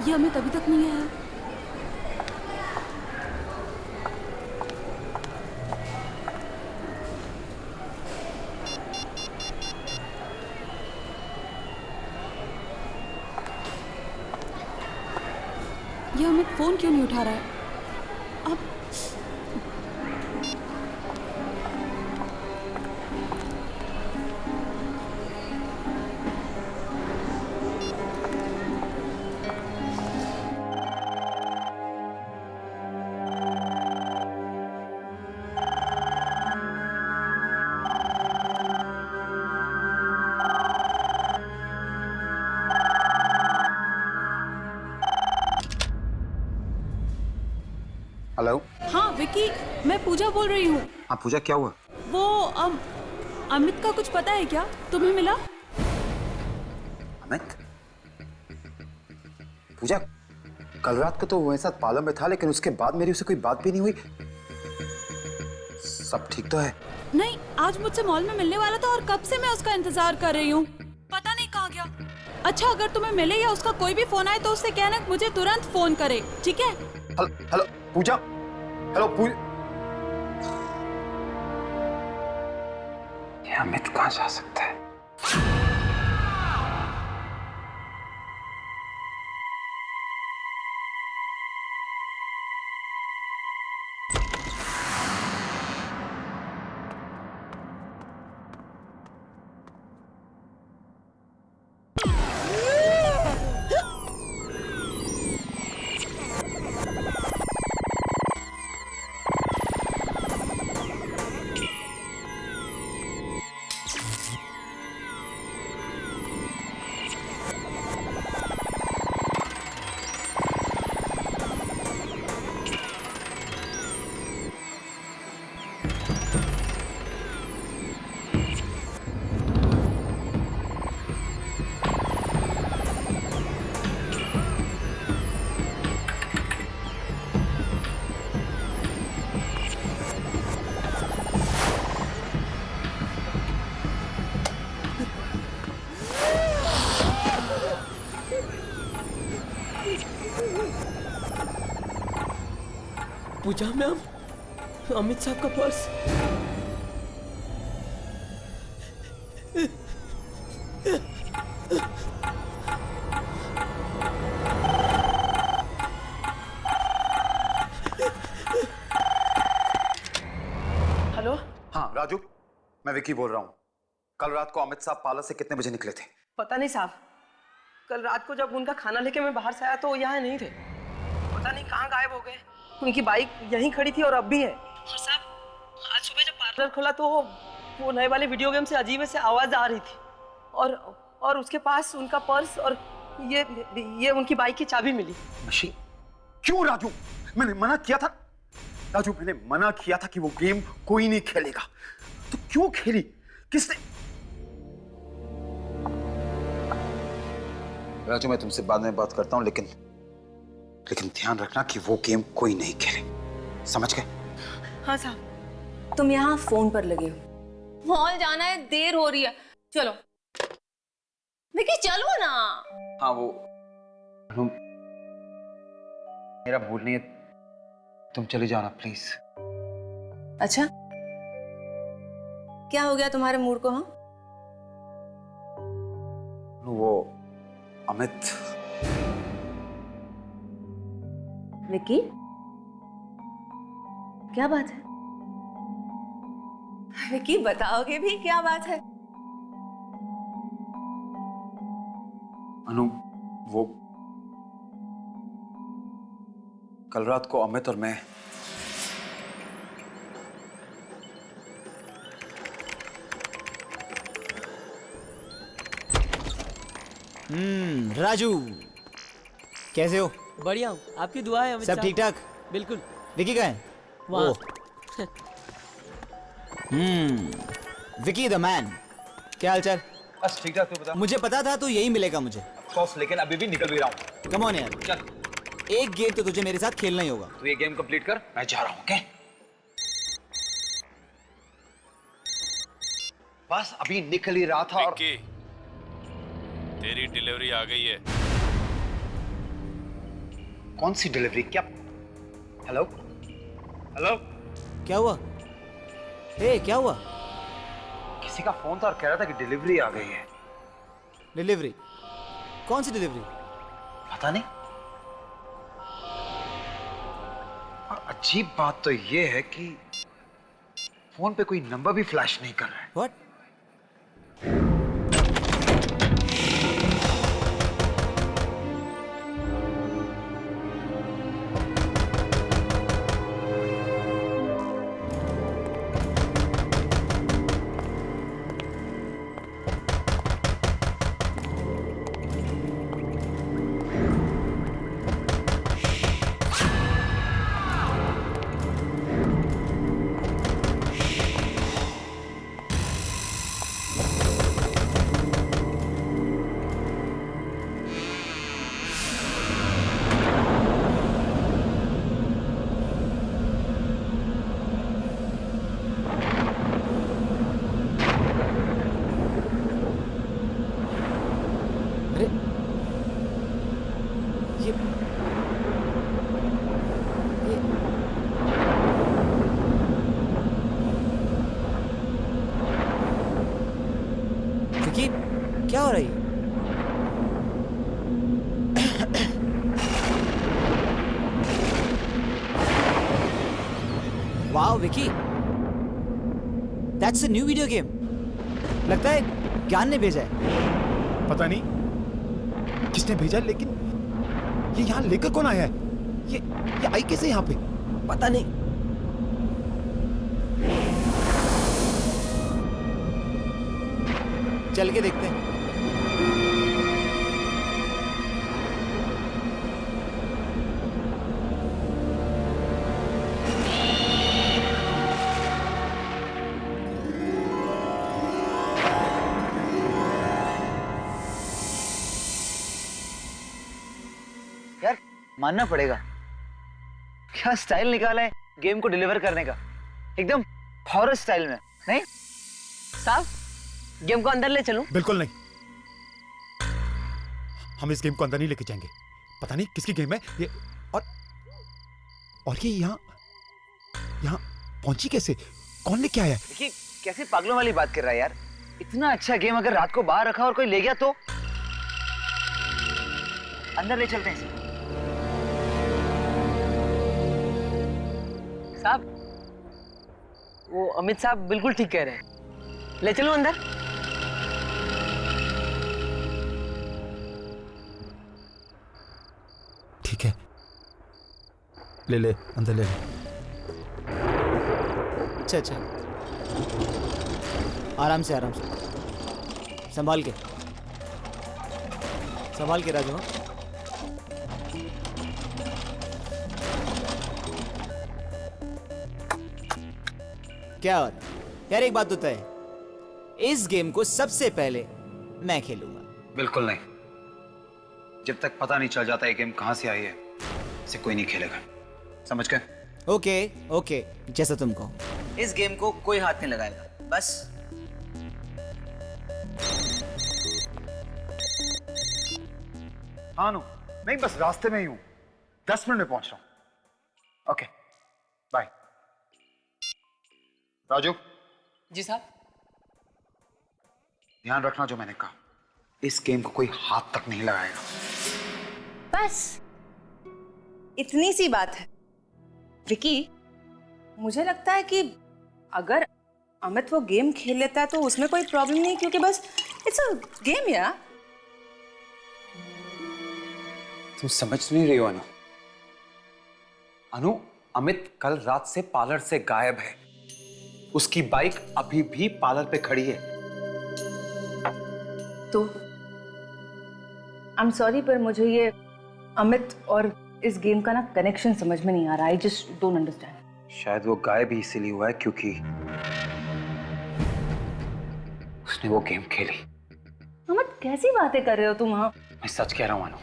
ये अमित अभी तक नहीं आया। ये अमित फोन क्यों नहीं उठा रहा है? अब हेलो। हाँ विकी, मैं पूजा बोल रही हूँ। हाँ पूजा, क्या हुआ? वो अमित का कुछ पता है क्या? तुम्हें मिला? अमित? पूजा, कल रात को तो वो मेरे साथ पार्लर में था, लेकिन उसके बाद मेरी उससे कोई बात भी नहीं हुई। सब ठीक तो है? नहीं, आज मुझसे मॉल में मिलने वाला था और कब से मैं उसका इंतजार कर रही हूँ, पता नहीं कहाँ गया। अच्छा, अगर तुम्हें मिले या उसका कोई भी फोन आए तो उससे कहना मुझे तुरंत फोन करे, ठीक है? हेलो पूजा, हेलो पूजा। ये अमित कहाँ जा सकता है? पूजा मैम, अमित साहब का पर्स। राजू, मैं विकी बोल रहा हूँ। कल रात को अमित साहब पार्लर से कितने बजे निकले थे? पता नहीं साहब, कल रात को जब उनका खाना लेके मैं बाहर से आया तो वो यहाँ नहीं थे। पता नहीं कहाँ गायब हो गए। उनकी बाइक यहीं खड़ी थी और अब भी है। और साहब आज सुबह जब पार्लर खोला तो वो नए वाले वीडियो गेम से अजीब से आवाज आ रही थी और उसके पास उनका पर्स और ये उनकी बाइक की चाबी मिली। मशीन? क्यों राजू? मैंने मना किया था राजू, मैंने मना किया था कि वो गेम कोई नहीं खेलेगा। तो क्यों खेली? किसने? राजू मैं तुमसे बाद में बात करता हूं, लेकिन ध्यान रखना कि वो गेम कोई नहीं खेले, समझ गए? हाँ साहब। तुम यहाँ फोन पर लगे हो, मॉल जाना है, देर हो रही है। चलो विकी चलो ना। हाँ वो मेरा भूल नहीं है, तुम चले जाना प्लीज। अच्छा क्या हो गया तुम्हारे मूड को? हाँ वो अमित। विकी क्या बात है? विकी बताओगे भी क्या बात है? अनु वो कल रात को अमित और मैं राजू कैसे हो? बढ़िया हूँ, आपकी दुआ है। सब ठीक ठाक? बिल्कुल। विकी कहाँ है? वहाँ। विकी द मैन, क्या हालचाल? बस ठीक ठाक, तू बता। मुझे पता था तू यही मिलेगा मुझे। ऑफ कोर्स, लेकिन अभी भी निकल भी रहा हूँ। कम ऑन यार, चल एक गेम तो तुझे मेरे साथ खेलना ही होगा। तू ये गेम कंप्लीट कर, मैं जा रहा हूँ। ओके बस अभी निकल ही रहा था और तेरी डिलीवरी आ गई है। कौन सी डिलीवरी? क्या? हेलो हेलो, क्या हुआ? ए क्या हुआ? किसी का फोन था और कह रहा था कि डिलीवरी आ गई है। डिलीवरी? कौन सी डिलीवरी? पता नहीं। और अजीब बात तो ये है कि फोन पे कोई नंबर भी फ्लैश नहीं कर रहा है। व्हाट? विकी क्या हो रही है? Wow Vicky, that's a new video game. लगता है ज्ञान ने भेजा है। पता नहीं किसने भेजा, लेकिन ये यहाँ लेकर कौन आया है? ये आई कैसे यहाँ पे? पता नहीं। चल के देखते हैं। यार मानना पड़ेगा, क्या स्टाइल निकाला है गेम को डिलीवर करने का, एकदम हॉरर स्टाइल में। नहीं साहब, गेम को अंदर ले चलूं? बिल्कुल नहीं, हम इस गेम को अंदर नहीं लेके जाएंगे। पता नहीं किसकी गेम है ये, और ये यहाँ पहुंची कैसे? कौन लेके आया? देखिए कैसे पागलों वाली बात कर रहा है यार। इतना अच्छा गेम अगर रात को बाहर रखा और कोई ले गया तो? अंदर ले चलते हैं इसे। साहब वो अमित साहब बिल्कुल ठीक कह रहे हैं। ले चलो अंदर। ठीक है, ले ले अंदर ले ले। अच्छा अच्छा, आराम से संभाल के राजू। हाँ? क्या बात यार, एक बात तो तय है, इस गेम को सबसे पहले मैं खेलूंगा। बिल्कुल नहीं, जब तक पता नहीं चल जाता ये गेम कहां से आई है, इसे कोई नहीं खेलेगा, समझ गए? ओके ओके, जैसा तुम कहो। इस गेम को कोई हाथ नहीं लगाएगा, बस। हाँ नो, नहीं बस रास्ते में ही हूं, 10 मिनट में पहुंच रहा हूं। Okay bye. राजू। जी साहब। ध्यान रखना जो मैंने कहा, इस गेम को कोई हाथ तक नहीं लगाएगा। बस इतनी सी बात है। विकी, मुझे लगता है कि अगर अमित वो गेम खेल लेता है तो उसमें कोई प्रॉब्लम नहीं, क्योंकि बस इट्स अ गेम यार। तुम समझ नहीं रही हो अनु। अनु, अमित कल रात से पार्लर से गायब है। उसकी बाइक अभी भी पार्लर पे खड़ी है। तो आई एम सॉरी, पर मुझे ये अमित और इस गेम का ना कनेक्शन समझ में नहीं आ रहा। I just don't understand. शायद वो गायब ही इसीलिए हुआ है क्योंकि उसने वो गेम खेली। अमित, कैसी बातें कर रहे हो तुम? हाँ, मैं सच कह रहा हूं अनु।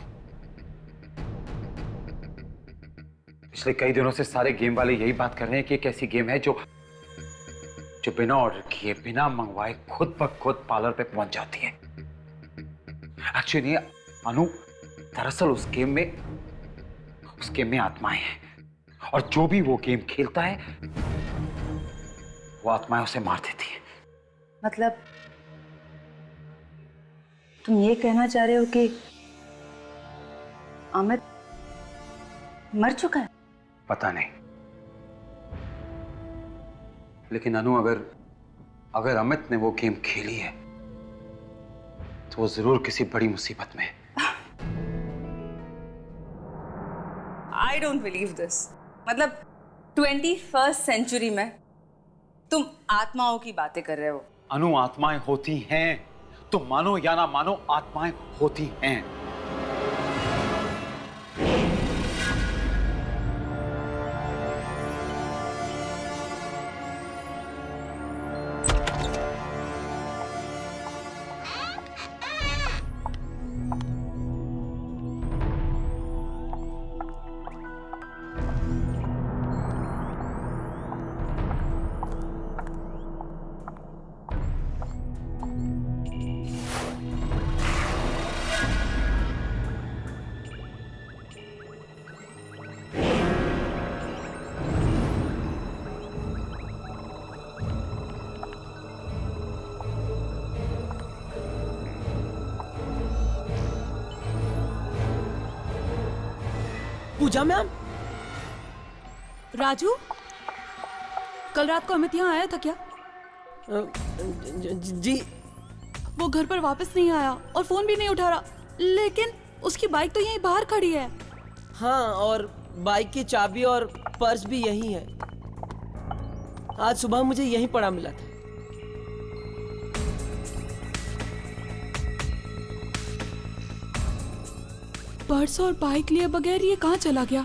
पिछले कई दिनों से सारे गेम वाले यही बात कर रहे हैं कि एक ऐसी गेम है जो बिना ऑर्डर किए, बिना मंगवाए खुद ब खुद पार्लर पे पहुंच जाती है। एक्चुअली अनु, दरअसल उस गेम में आत्माएं हैं, और जो भी वो गेम खेलता है वो आत्माएं उसे मार देती है। मतलब तुम ये कहना चाह रहे हो कि अमित मर चुका है? पता नहीं, लेकिन अनु अगर अमित ने वो गेम खेली है तो वो जरूर किसी बड़ी मुसीबत में है। I don't believe this. मतलब 21st सेंचुरी में तुम आत्माओं की बातें कर रहे हो? अनु, आत्माएं होती हैं, तुम मानो या ना मानो, आत्माएं होती हैं। पूजा मैम। राजू, कल रात को अमित यहाँ आया था क्या? जी। वो घर पर वापस नहीं आया और फोन भी नहीं उठा रहा, लेकिन उसकी बाइक तो यहीं बाहर खड़ी है। हाँ, और बाइक की चाबी और पर्स भी यहीं है। आज सुबह मुझे यहीं पड़ा मिला था। पर्स और बाइक लिए बगैर ये कहाँ चला गया?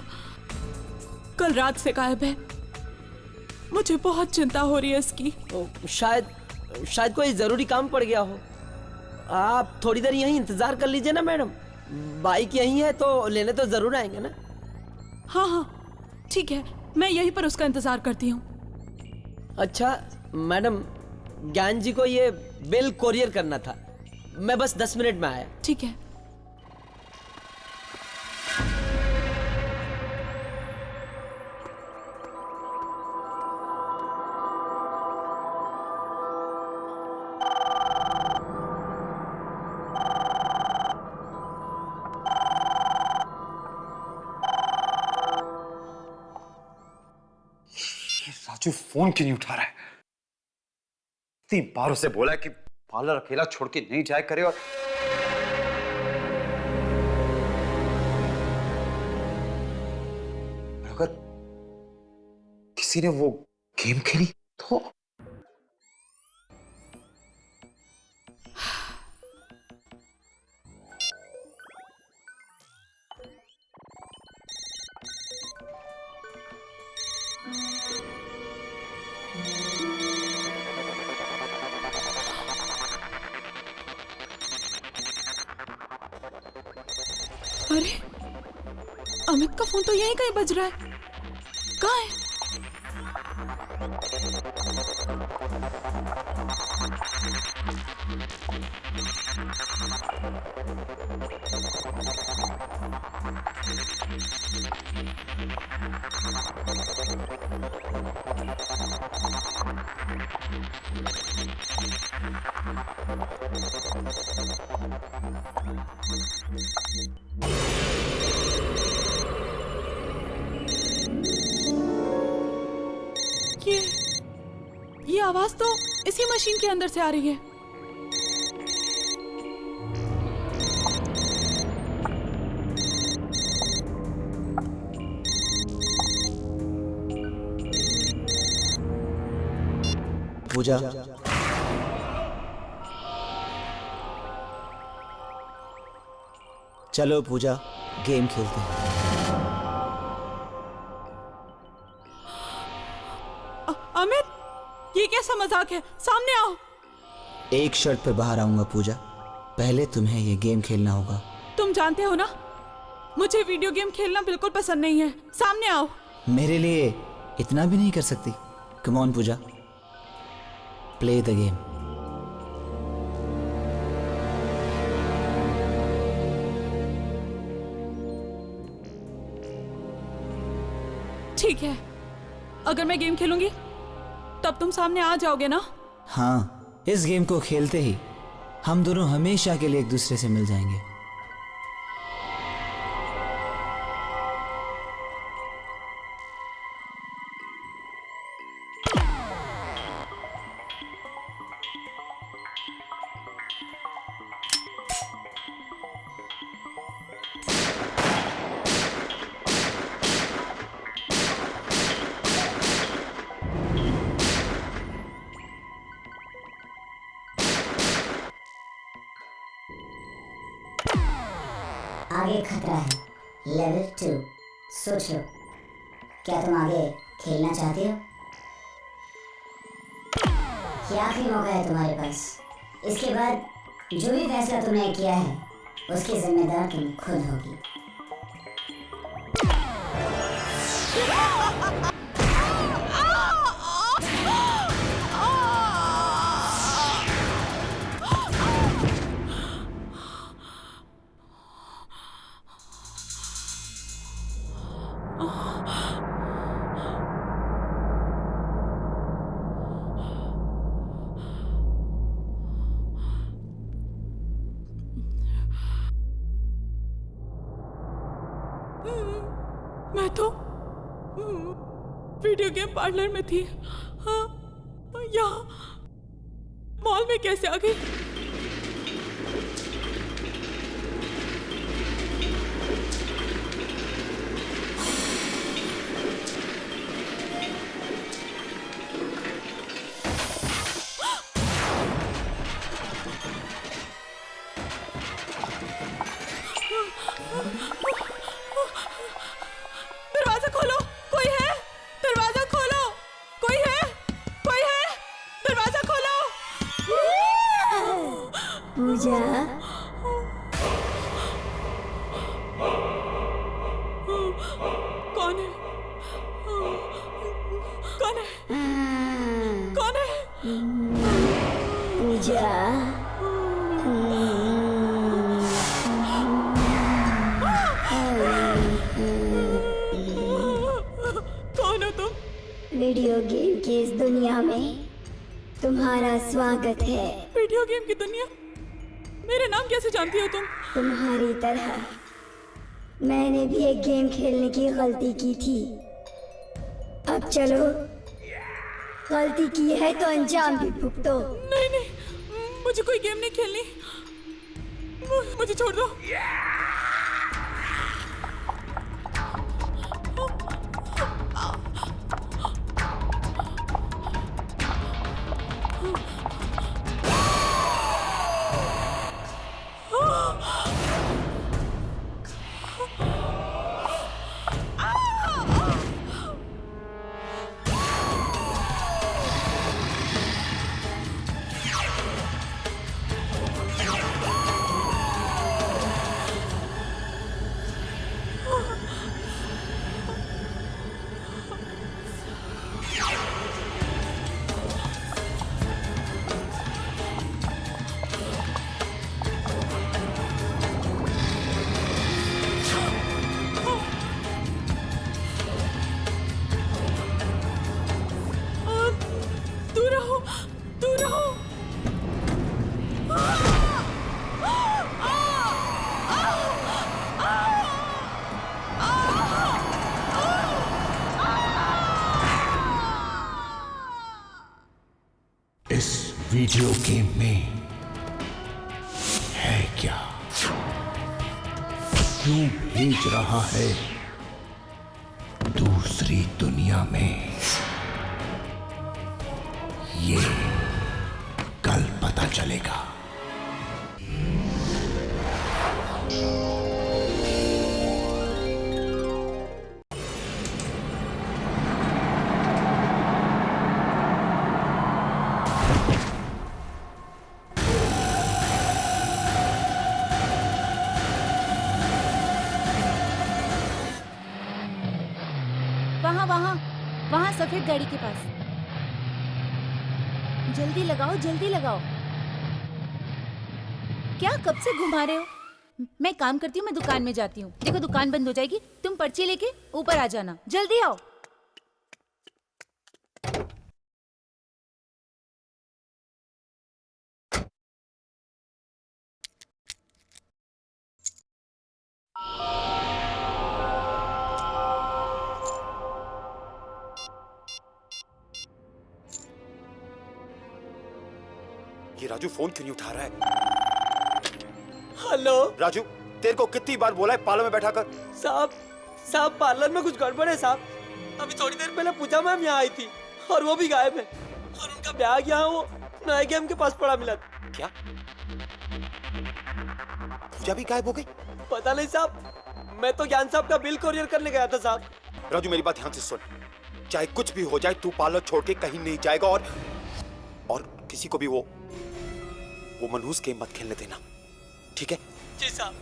कल रात से गायब है। मुझे बहुत चिंता हो रही है इसकी। शायद कोई जरूरी काम पड़ गया हो। आप थोड़ी देर यहीं इंतजार कर लीजिए ना मैडम। बाइक यहीं है तो लेने तो जरूर आएंगे ना। हाँ हाँ ठीक है, मैं यहीं पर उसका इंतजार करती हूँ। अच्छा मैडम, ज्ञान जी को ये बिल कोरियर करना था, मैं बस 10 मिनट में आया। ठीक है। राजू फोन क्यों नहीं उठा रहा है? कितनी बार उसे बोला कि पार्लर अकेला छोड़ के नहीं जाया करे, और अगर किसी ने वो गेम खेली तो अरे अमित का फोन तो यहीं कहीं बज रहा है। कहाँ है? ये आवाज तो इसी मशीन के अंदर से आ रही है। पूजा, चलो पूजा गेम खेलते हैं। अमित, ये कैसा मजाक है? सामने आओ। एक शर्त पर बाहर आऊंगा पूजा, पहले तुम्हें ये गेम खेलना होगा। तुम जानते हो ना, मुझे वीडियो गेम खेलना बिल्कुल पसंद नहीं है। सामने आओ। मेरे लिए इतना भी नहीं कर सकती? Come on Pooja, play the game. ठीक है, अगर मैं गेम खेलूंगी तब तुम सामने आ जाओगे ना? हाँ, इस गेम को खेलते ही हम दोनों हमेशा के लिए एक दूसरे से मिल जाएंगे। आगे खतरा है, लेवल 2। सोच लो, क्या तुम आगे खेलना चाहते हो? ये आखिरी मौका है तुम्हारे पास। इसके बाद जो भी फैसला तुमने किया है उसकी जिम्मेदार तुम खुद होगी। मैं तो वीडियो गेम पार्लर में थी। हाँ, यहाँ मॉल में कैसे आ गई? दरवाजा खोलो, कोई है? दरवाजा खोलो, कोई है? कोई है? दरवाजा खोलो। पूजा, कौन है? कौन है? कौन है? पूजा, कौन हो तुम? वीडियो गेम की इस दुनिया में तुम्हारा स्वागत है। वीडियो गेम की दुनिया? मेरे नाम कैसे जानती हो तुम? तुम्हारी तरह मैंने भी एक गेम खेलने की गलती की थी। अब चलो गलती की है तो अंजाम भी भुगतो। नहीं नहीं, मुझे कोई गेम नहीं खेलनी, मुझे छोड़ दो। वीडियो गेम में है क्या? क्यों भेज रहा है दूसरी दुनिया में? ये कल पता चलेगा। वहाँ सफेद गाड़ी के पास। जल्दी लगाओ, जल्दी लगाओ। क्या कब से घुमा रहे हो? मैं काम करती हूँ, मैं दुकान में जाती हूँ। देखो दुकान बंद हो जाएगी, तुम पर्ची लेके ऊपर आ जाना। जल्दी आओ। ये राजू फोन क्यों नहीं उठा रहा है? हेलो राजू, तेरे को कितनी बार बोला है पार्लर में बैठा कर? साहब पार्लर में कुछ गड़बड़ है साहब। अभी थोड़ी देर पहले पूजा मैम यहाँ आई थी और वो भी गायब है, और उनका बैग यहाँ वो नए गेम के पास पड़ा मिला। क्या? पूजा भी गायब हो गई? पता नहीं साहब, मैं तो ज्ञान साहब का बिल कोरियर करने गया था साहब। राजू मेरी बात ध्यान से सुन, चाहे कुछ भी हो जाए तू पार्लर छोड़ के कहीं नहीं जाएगा, और किसी को भी वो मनहूस गेम मत खेलने देना, ठीक है? जी साहब।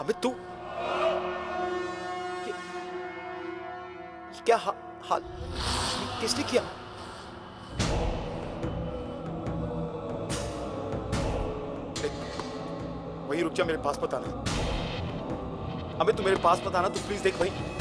अमित तू क्या हाल किसने किया? वहीं रुक जा, मेरे पास मत आना। अमित तू मेरे पास मत आना, तू प्लीज देख वहीं।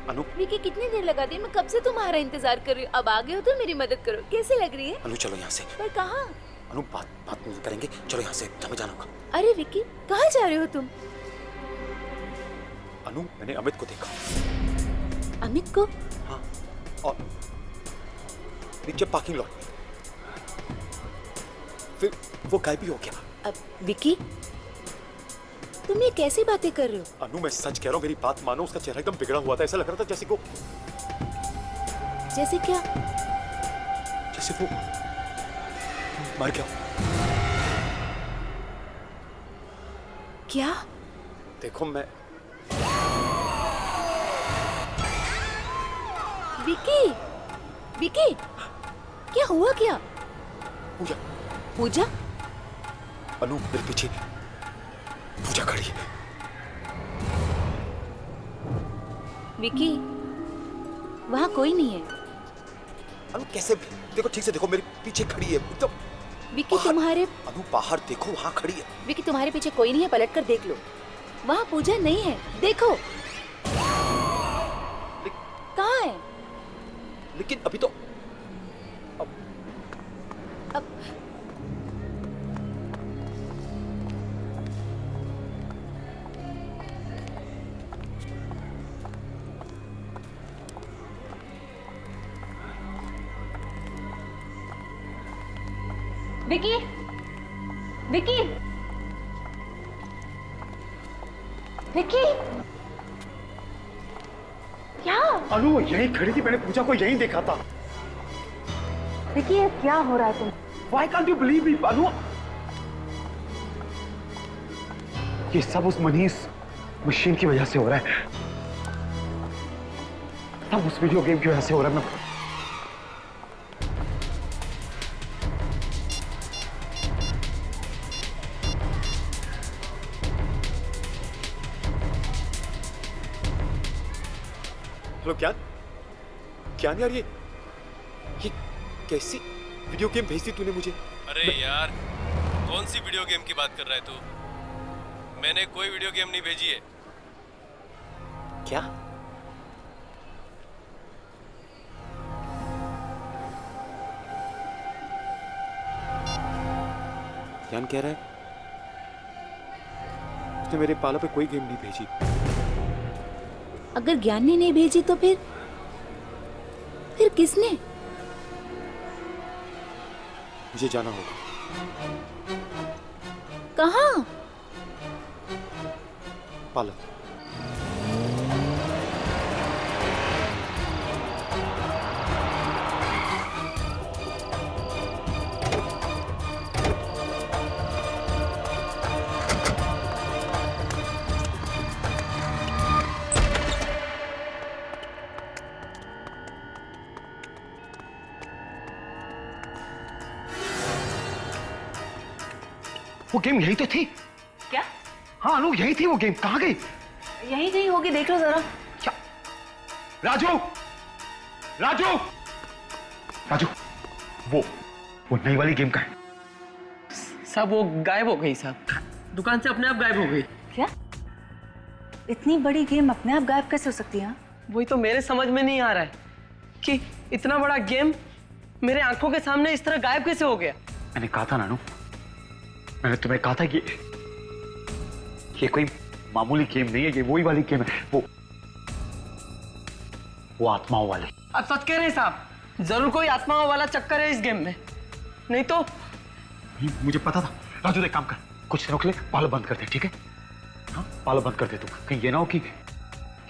अनु, विकी कितनी देर लगा दी? मैं कब से तुम्हारा इंतजार कर रही हूँ। अब आ गए हो तो मेरी मदद करो। कैसे लग रही है? अनु चलो यहाँ से। पर कहाँ? अनु बात नहीं करेंगे, चलो यहाँ से, हमें जाना होगा। अरे विकी कहाँ जा रहे हो तुम? अनु मैंने अमित को देखा। अमित को? हाँ, और नीचे पार्किंग लॉट में, फिर वो गायब भी हो गया। अब विकी तुम ये कैसी बातें कर रहे हो? अनु मैं सच कह रहा हूँ, मेरी बात मानो। उसका चेहरा एकदम बिगड़ा हुआ था, ऐसा लग रहा था जैसे को जैसे क्या? जैसे वो मर गया हूं। क्या? देखो मैं विकी, विकी, क्या हुआ क्या? पूजा, पूजा? अनु मेरे पीछे पूजा खड़ी है। विकी, वहाँ कोई नहीं है। अनु कैसे? देखो ठीक से देखो, मेरे पीछे खड़ी है एकदम। विकी तुम्हारे अनु बाहर देखो, वहाँ खड़ी है। विकी तुम्हारे पीछे कोई नहीं है, पलट कर देख लो। वहाँ पूजा नहीं है, देखो। कहाँ है? लेकिन अभी तो विकी, विकी, विकी, क्या? अनु वो यहीं खड़ी थी, मैंने पूजा को यहीं देखा था। विकी, ये क्या हो रहा है तुम? Why can't you believe me, अनु? ये सब उस मनीष मशीन की वजह से हो रहा है। सब उस वीडियो गेम की वजह से हो रहा है। मैं हेलो ज्ञान, ज्ञान यार, ये कैसी वीडियो गेम भेजी तूने मुझे? अरे यार, कौन सी वीडियो गेम की बात कर रहा है तू? मैंने कोई वीडियो गेम नहीं भेजी है। क्या? ज्ञान कह रहा है उसने मेरे पाला पे कोई गेम नहीं भेजी। अगर ज्ञान ने नहीं भेजी तो फिर किसने? मुझे जाना होगा। कहाँ? पाला। वो गेम यही तो थी। क्या? हाँ अनु, यही थी वो गेम। कहाँ गई? यहीं कहीं होगी, देख लो जरा। क्या? राजू, राजू, राजू, वो नई वाली गेम का है। सब वो गायब हो गई साहब, दुकान से अपने आप गायब हो गई। क्या? इतनी बड़ी गेम अपने आप गायब कैसे हो सकती है? वही तो मेरे समझ में नहीं आ रहा है कि इतना बड़ा गेम मेरे आंखों के सामने इस तरह गायब कैसे हो गया। मैंने कहा था नानू, मैंने तुम्हें कहा था कि ये कोई मामूली गेम नहीं है, ये वही वाली गेम है, वो आत्माओं वाली। आप सच कह रहे हैं साहब? जरूर कोई आत्माओं वाला चक्कर है इस गेम में, नहीं तो। मुझे पता था। राजू एक काम कर, कुछ दिनों के लिए पालो बंद कर दे, ठीक है? हाँ, पालो बंद कर दे तू, कहीं ये ना हो कि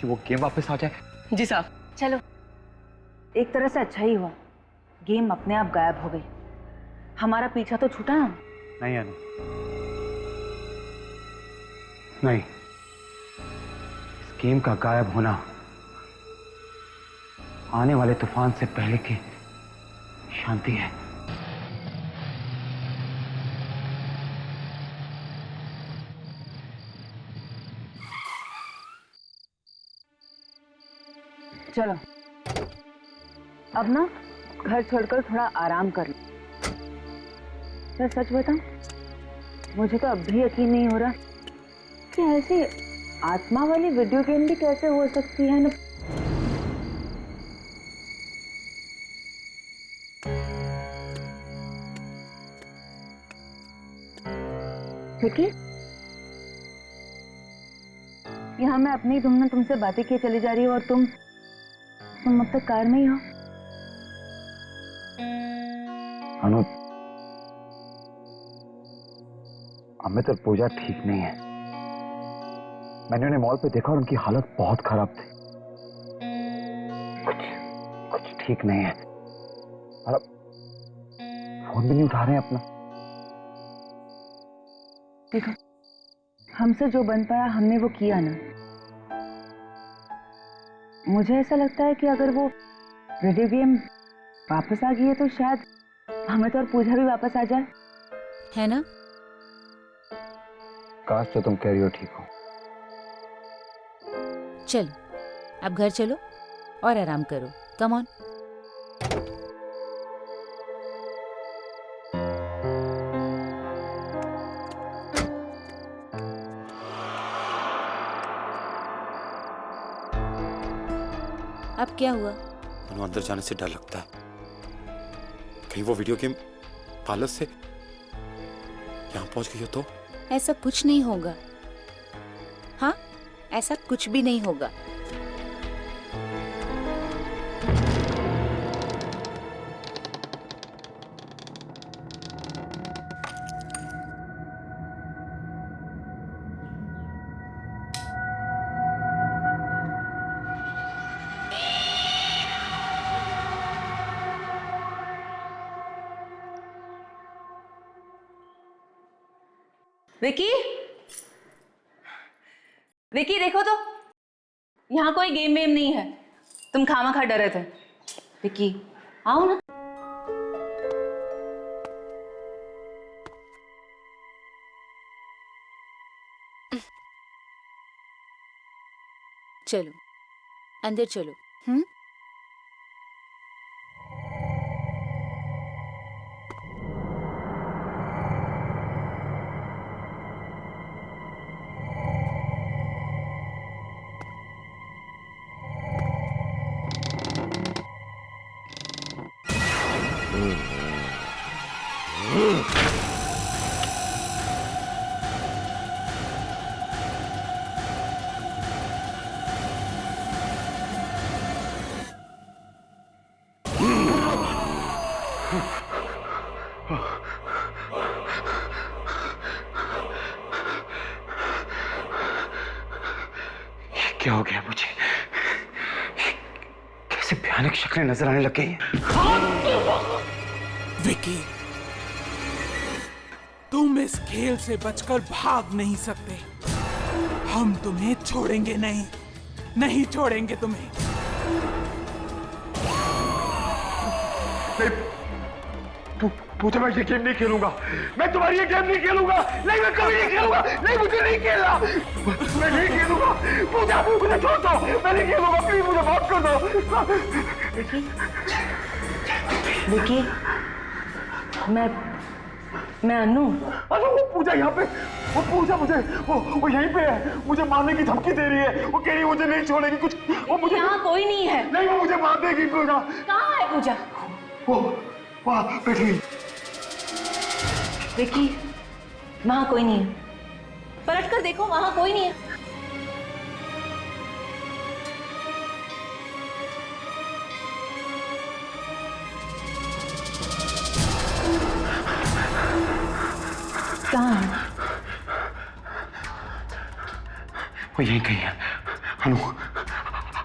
वो गेम वापस आ जाए। जी साहब। चलो, एक तरह से अच्छा ही हुआ, गेम अपने आप गायब हो गई। हमारा पीछा तो छूटा ना। नहीं अनु, नहीं, इस गेम का गायब होना आने वाले तूफान से पहले की शांति है। चलो अब ना घर छोड़कर थोड़ा आराम कर लो। मैं सच बताऊं, मुझे तो अब भी यकीन नहीं हो रहा कि ऐसी आत्मा वाली वीडियो गेम भी कैसे हो सकती है ना। विकी, यहाँ मैं अपनी धुन में तुमसे बातें किए चली जा रही हूँ और तुम अब तक कार में ही हो। अनु, अमित और पूजा ठीक नहीं है। मैंने उन्हें मॉल पे देखा और उनकी हालत बहुत खराब थी। कुछ ठीक नहीं है। और अब फोन फोन भी नहीं उठा रहे हैं अपना। देखो, हमसे जो बन पाया हमने वो किया ना। मुझे ऐसा लगता है कि अगर वो वीडियो गेम वापस आ गई है तो शायद अमित और पूजा भी वापस आ जाए, है ना? काश जो तुम कह रही हो ठीक हो। चलो अब घर चलो और आराम करो। Come on. अब क्या हुआ? मनु, अंदर जाने से डर लगता है। कहीं वो वीडियो गेम पार्लर से यहाँ पहुंच गई हो तो? ऐसा कुछ नहीं होगा। हाँ, ऐसा कुछ भी नहीं होगा। विकी, विकी देखो तो, यहाँ कोई गेम वेम नहीं है। तुम खामखा डरे थे। विकी आओ ना। चलो अंदर चलो। हम्म। क्या हो गया मुझे? कैसे भयानक शक्लें नजर आने लग गई हैं। विकी, तुम इस खेल से बचकर भाग नहीं सकते। हम तुम्हें छोड़ेंगे नहीं, नहीं छोड़ेंगे तुम्हें। पूजा, मैं ये गेम नहीं खेलूंगा। मैं तुम्हारी ये गेम नहीं खेलूंगा। नहीं, मैं कभी नहीं खेलूंगा। नहीं, मुझे नहीं खेलना। मैं नहीं खेलूंगा। पूजा, मुझे छोड़ दो। मैं नहीं खेलूंगा। प्लीज मुझे माफ कर दो। विकी, मैं अनु। वो पूजा यहाँ पे, वो पूजा मुझे वो यहीं पे है। मुझे मारने की धमकी दे रही है। वो कह रही है मुझे नहीं छोड़ेगी। कुछ वो मुझे यहाँ कोई नहीं है। नहीं, वो मुझे मार देगी। पूजा कहाँ है पूजा? वो वहाँ बैठी। विकी, वहाँ कोई नहीं है। पलट कर देखो, वहाँ कोई नहीं है। कहाँ है? वो यहीं कहीं है। अनु,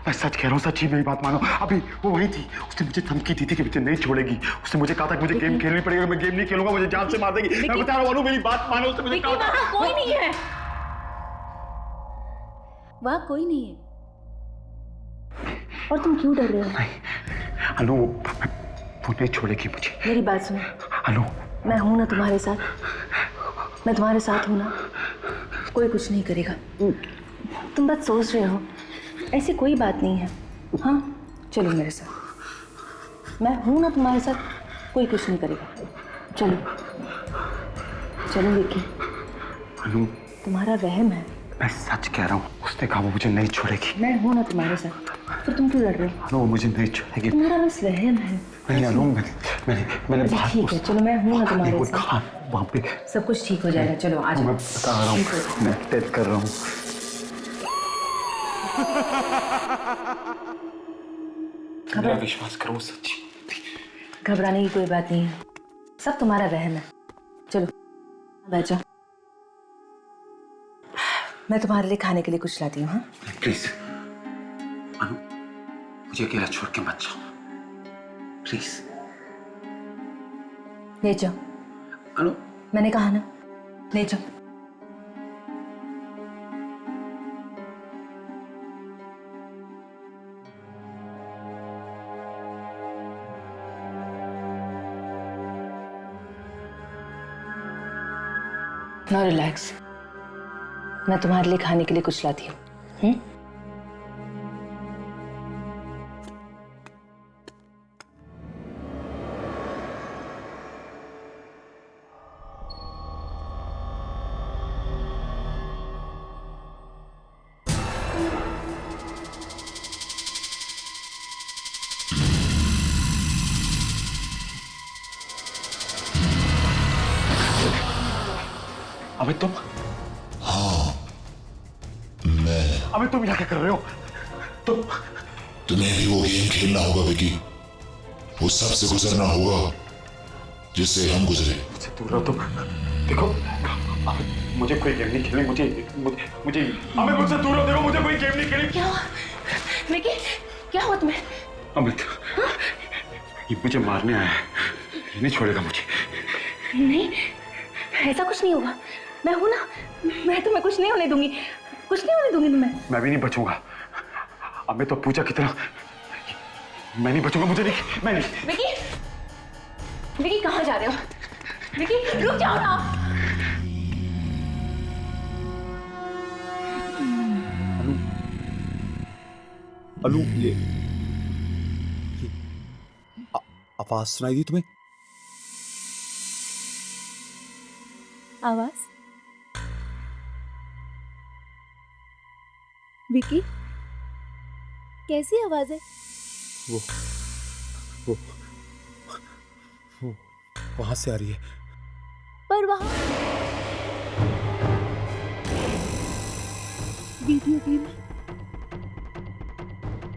मैं सच कह रहा हूँ, सच्ची मेरी बात मानो। अभी वो वहीं थी। उसने मुझे धमकी दी थी कि मुझे नहीं छोड़ेगी। उसने मुझे कहा था कि मुझे गेम खेलनी पड़ेगी। मैं गेम नहीं खेलूंगा, मुझे जान से मार देगी। मैं बता रहा हूँ अनु, मेरी बात मानो। उसने मुझे कहा वहाँ कोई नहीं है। वहाँ कोई नहीं है। और तुम क्यों डर रहे हो? नहीं अनु, वो नहीं छोड़ेगी मुझे। मेरी बात सुनो अनु, मैं हूं ना तुम्हारे साथ। मैं तुम्हारे साथ हूं ना। कोई कुछ नहीं करेगा। तुम बस सोच रहे हो, ऐसी कोई बात नहीं है। हाँ, चलो मेरे साथ। मैं हूं ना तुम्हारे साथ, कोई कुछ नहीं करेगा। चलो चलो विकी। अनु, तुम्हारा वहम है। मैं सच कह रहा हूँ। उसने कहा वो मुझे नहीं छोड़ेगी। मैं हूं ना तुम्हारे साथ, फिर तुम क्यों डर रहे हो? अनु, वो मुझे नहीं छोड़ेगी। तुम्हारा बस वहम है। नहीं अनु, मैंने अच्छा ठीक है, चलो मैं हूं ना तुम्हारे साथ। वहाँ पे सब कुछ ठीक हो जाएगा। चलो आ जाओ। मैं बता रहा हूँ, मैं टेस्ट कर रहा हूँ। मेरा विश्वास करो, सच्ची। घबराने की कोई बात नहीं है, सब तुम्हारा वहम है। चलो बैठ जाओ, मैं तुम्हारे लिए खाने के लिए कुछ लाती हूँ। हाँ प्लीज अनु, मुझे अकेला छोड़ के मत जाओ प्लीज। ले जाओ। अनु, मैंने कहा ना, ले जाओ। नो रिलैक्स, मैं तुम्हारे लिए खाने के लिए कुछ लाती हूँ। अमित तुम? हाँ मैं। अमित तुम यहाँ क्या कर रहे हो? तुम्हें भी वो गेम खेलना होगा विकी। वो सबसे गुजरना होगा जिससे हम गुजरे। मुझसे दूर रहो तुम। देखो अमित, मुझे कोई गेम नहीं खेलनी। मुझे अमित मुझसे दूर रहो। देखो मुझे कोई गेम नहीं खेलनी। क्या हुआ विकी? क्या हुआ तुम्हें? अमित ये मुझे मारने आया है, ये नहीं छोड़ेगा मुझे। नहीं, ऐसा कुछ नहीं होगा। मैं हूं ना, मैं तुम्हें कुछ नहीं होने दूंगी, कुछ नहीं होने दूंगी तुम्हें। मैं भी नहीं बचूंगा। अमित तो पूजा की तरह मैं नहीं बचूंगा। मुझे नहीं, मैं नहीं। विकी, विकी कहाँ जा रहे हो? विकी रुक जाओ ना। अनु ये आवाज सुनाई दी तुम्हें? आवाज? विकी, कैसी आवाज है? वो वहां से आ रही है। पर वहां वीडियो गेम है।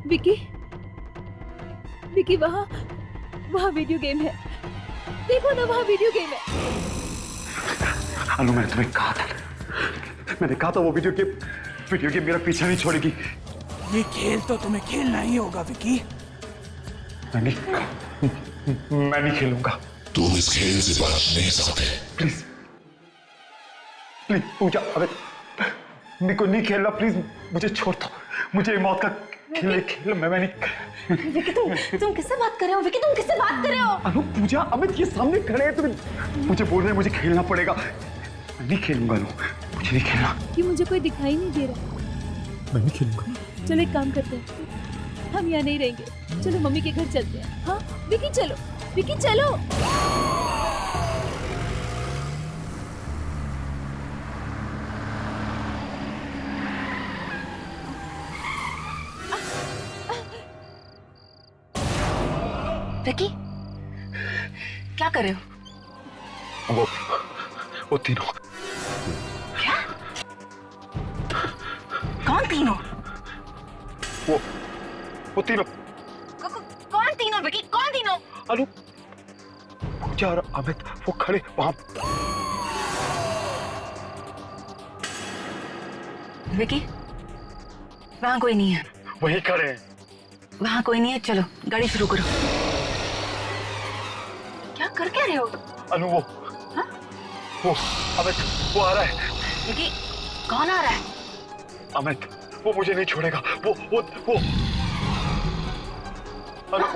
विकी, विकी वहां वीडियो गेम है। देखो ना, वहां वीडियो गेम है। अनु मैंने तुम्हें कहा था, मैंने कहा था वो वीडियो गेम मेरा पीछा नहीं छोड़ेगी। ये खेल तो तुम्हें खेलना ही होगा विकी। मैं नहीं खेलूंगा। तुम इस खेल से बच नहीं सकते। प्लीज प्लीज पूजा, अबे मेरे को नहीं खेलना। प्लीज मुझे छोड़ दो। मुझे मौत का खेल मैं नहीं। विकी तुम किससे बात कर रहे हो? विकी तुम किससे बात कर रहे हो? अनु पूजा, अमित ये सामने खड़े हैं, तुम मुझे बोल रहे हैं मुझे खेलना पड़ेगा। मैं नहीं खेलूंगा अनु, मुझे नहीं खेलना। कि मुझे कोई दिखाई नहीं दे रहा। मैं नहीं खेलूंगा। चलो एक काम करते हैं, हम यहाँ नहीं रहेंगे। चलो मम्मी के घर चलते हैं। हाँ विकी चलो, विकी चलो। विकी क्या कर रहे हो? वो तीनों। क्या? कौन तीनों? वो तीनों। कौन तीनों विकी? कौन तीनों? अनु पूजा और अमित वो खड़े वहां। विकी वहां कोई नहीं है। वहीं खड़े हैं। वहां कोई नहीं है, चलो गाड़ी शुरू करो। क्या कर क्या रहे हो? अनु वो अमित वो आ रहा है। विकी कौन आ रहा है? अमित वो मुझे नहीं छोड़ेगा। वो अनु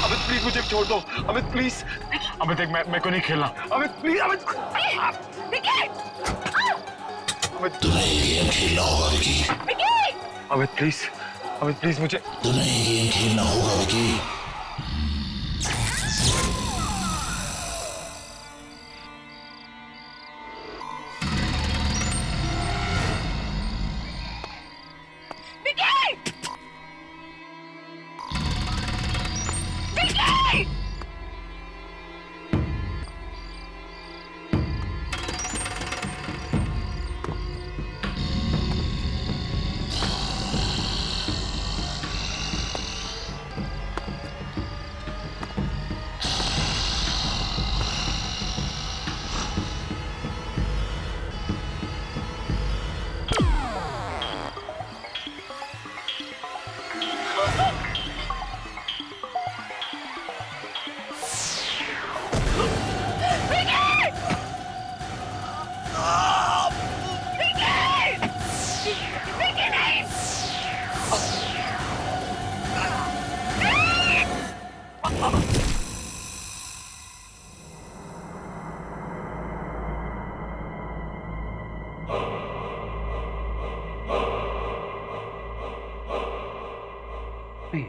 अमित प्लीज मुझे छोड़ दो। अमित प्लीज। अमित देख मैं को नहीं खेलना। अमित प्लीज। अमित तुम्हें ये गेम खेलना होगा विकी। अमित प्लीज, अमित प्लीज मुझे। तुम्हें ये गेम खेलना होगा विकी।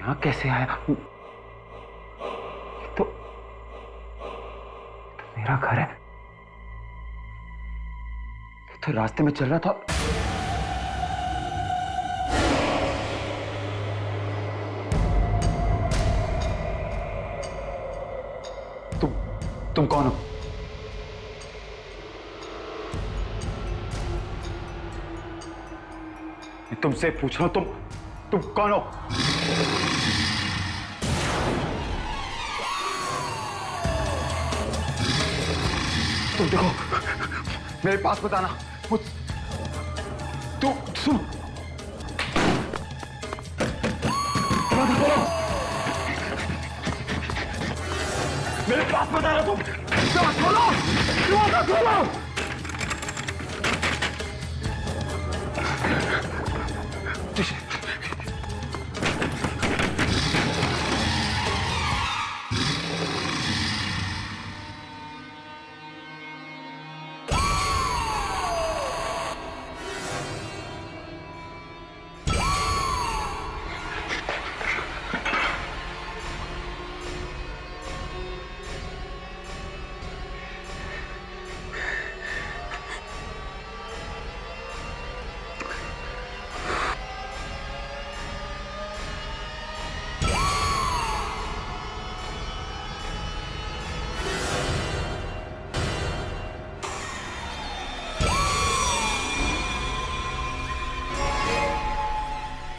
यहाँ कैसे आया? तो मेरा घर है। तो रास्ते में चल रहा था। तुम कौन हो? मैं तुमसे पूछ रहा हूं, तुम कौन हो? तुम देखो, मेरे पास बताना। तू सुन, मेरे पास बताना। तुम खोलो, खोलो।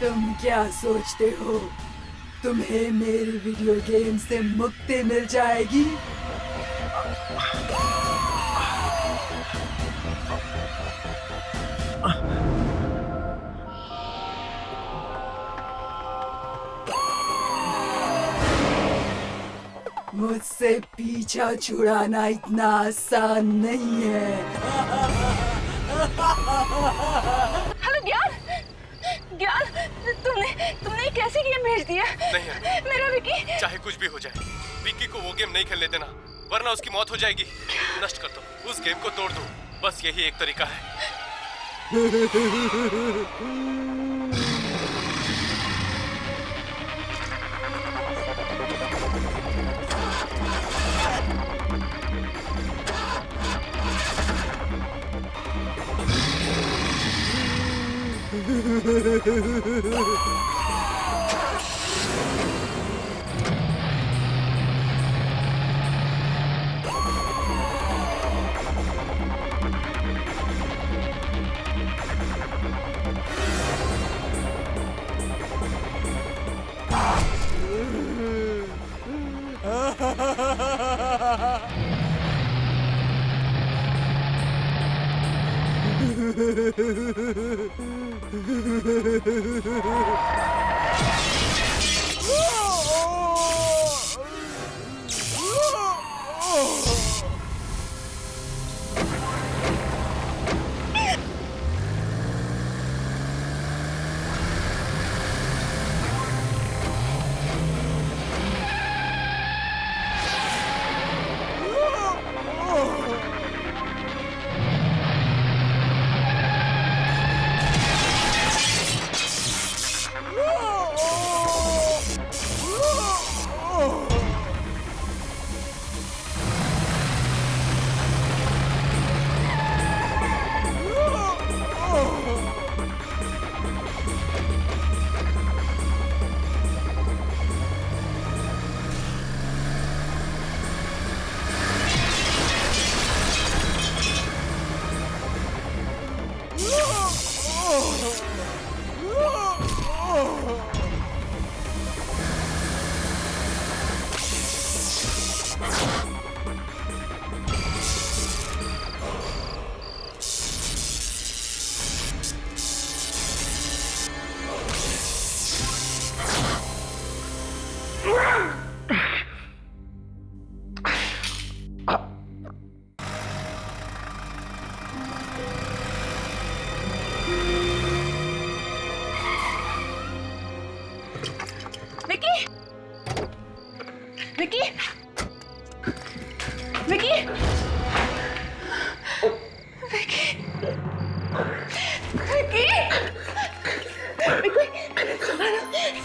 तुम क्या सोचते हो तुम्हें मेरी वीडियो गेम से मुक्ति मिल जाएगी? मुझसे पीछा छुड़ाना इतना आसान नहीं है। हेलो ज्ञान, ज्ञान, तुमने कैसे गेम भेज दिया? नहीं मेरा विकी। चाहे कुछ भी हो जाए, विकी को वो गेम नहीं खेलने देना, वरना उसकी मौत हो जाएगी। नष्ट कर दो, उस गेम को तोड़ दो, बस यही एक तरीका है।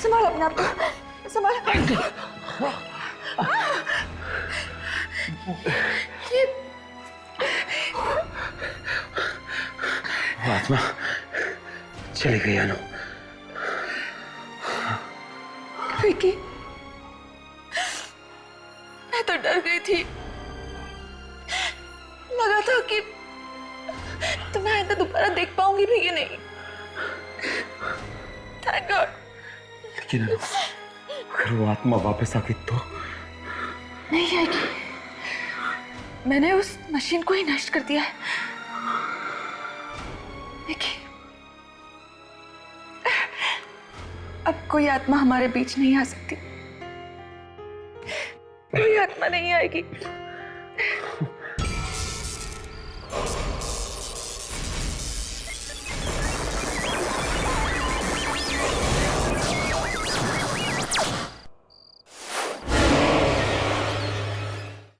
संभालो अपने आप को। वो आत्मा चली गई अनु। विकी, मैं तो डर गई थी। लगा था कि तुम्हें आइंदा दोबारा देख पाऊंगी भी कि नहीं। Thank God. लेकिन अगर वो आत्मा वापस आ गई तो? नहीं आएगी। मैंने उस मशीन को ही नष्ट कर दिया है। देखिए, अब कोई आत्मा हमारे बीच नहीं आ सकती। कोई आत्मा नहीं आएगी।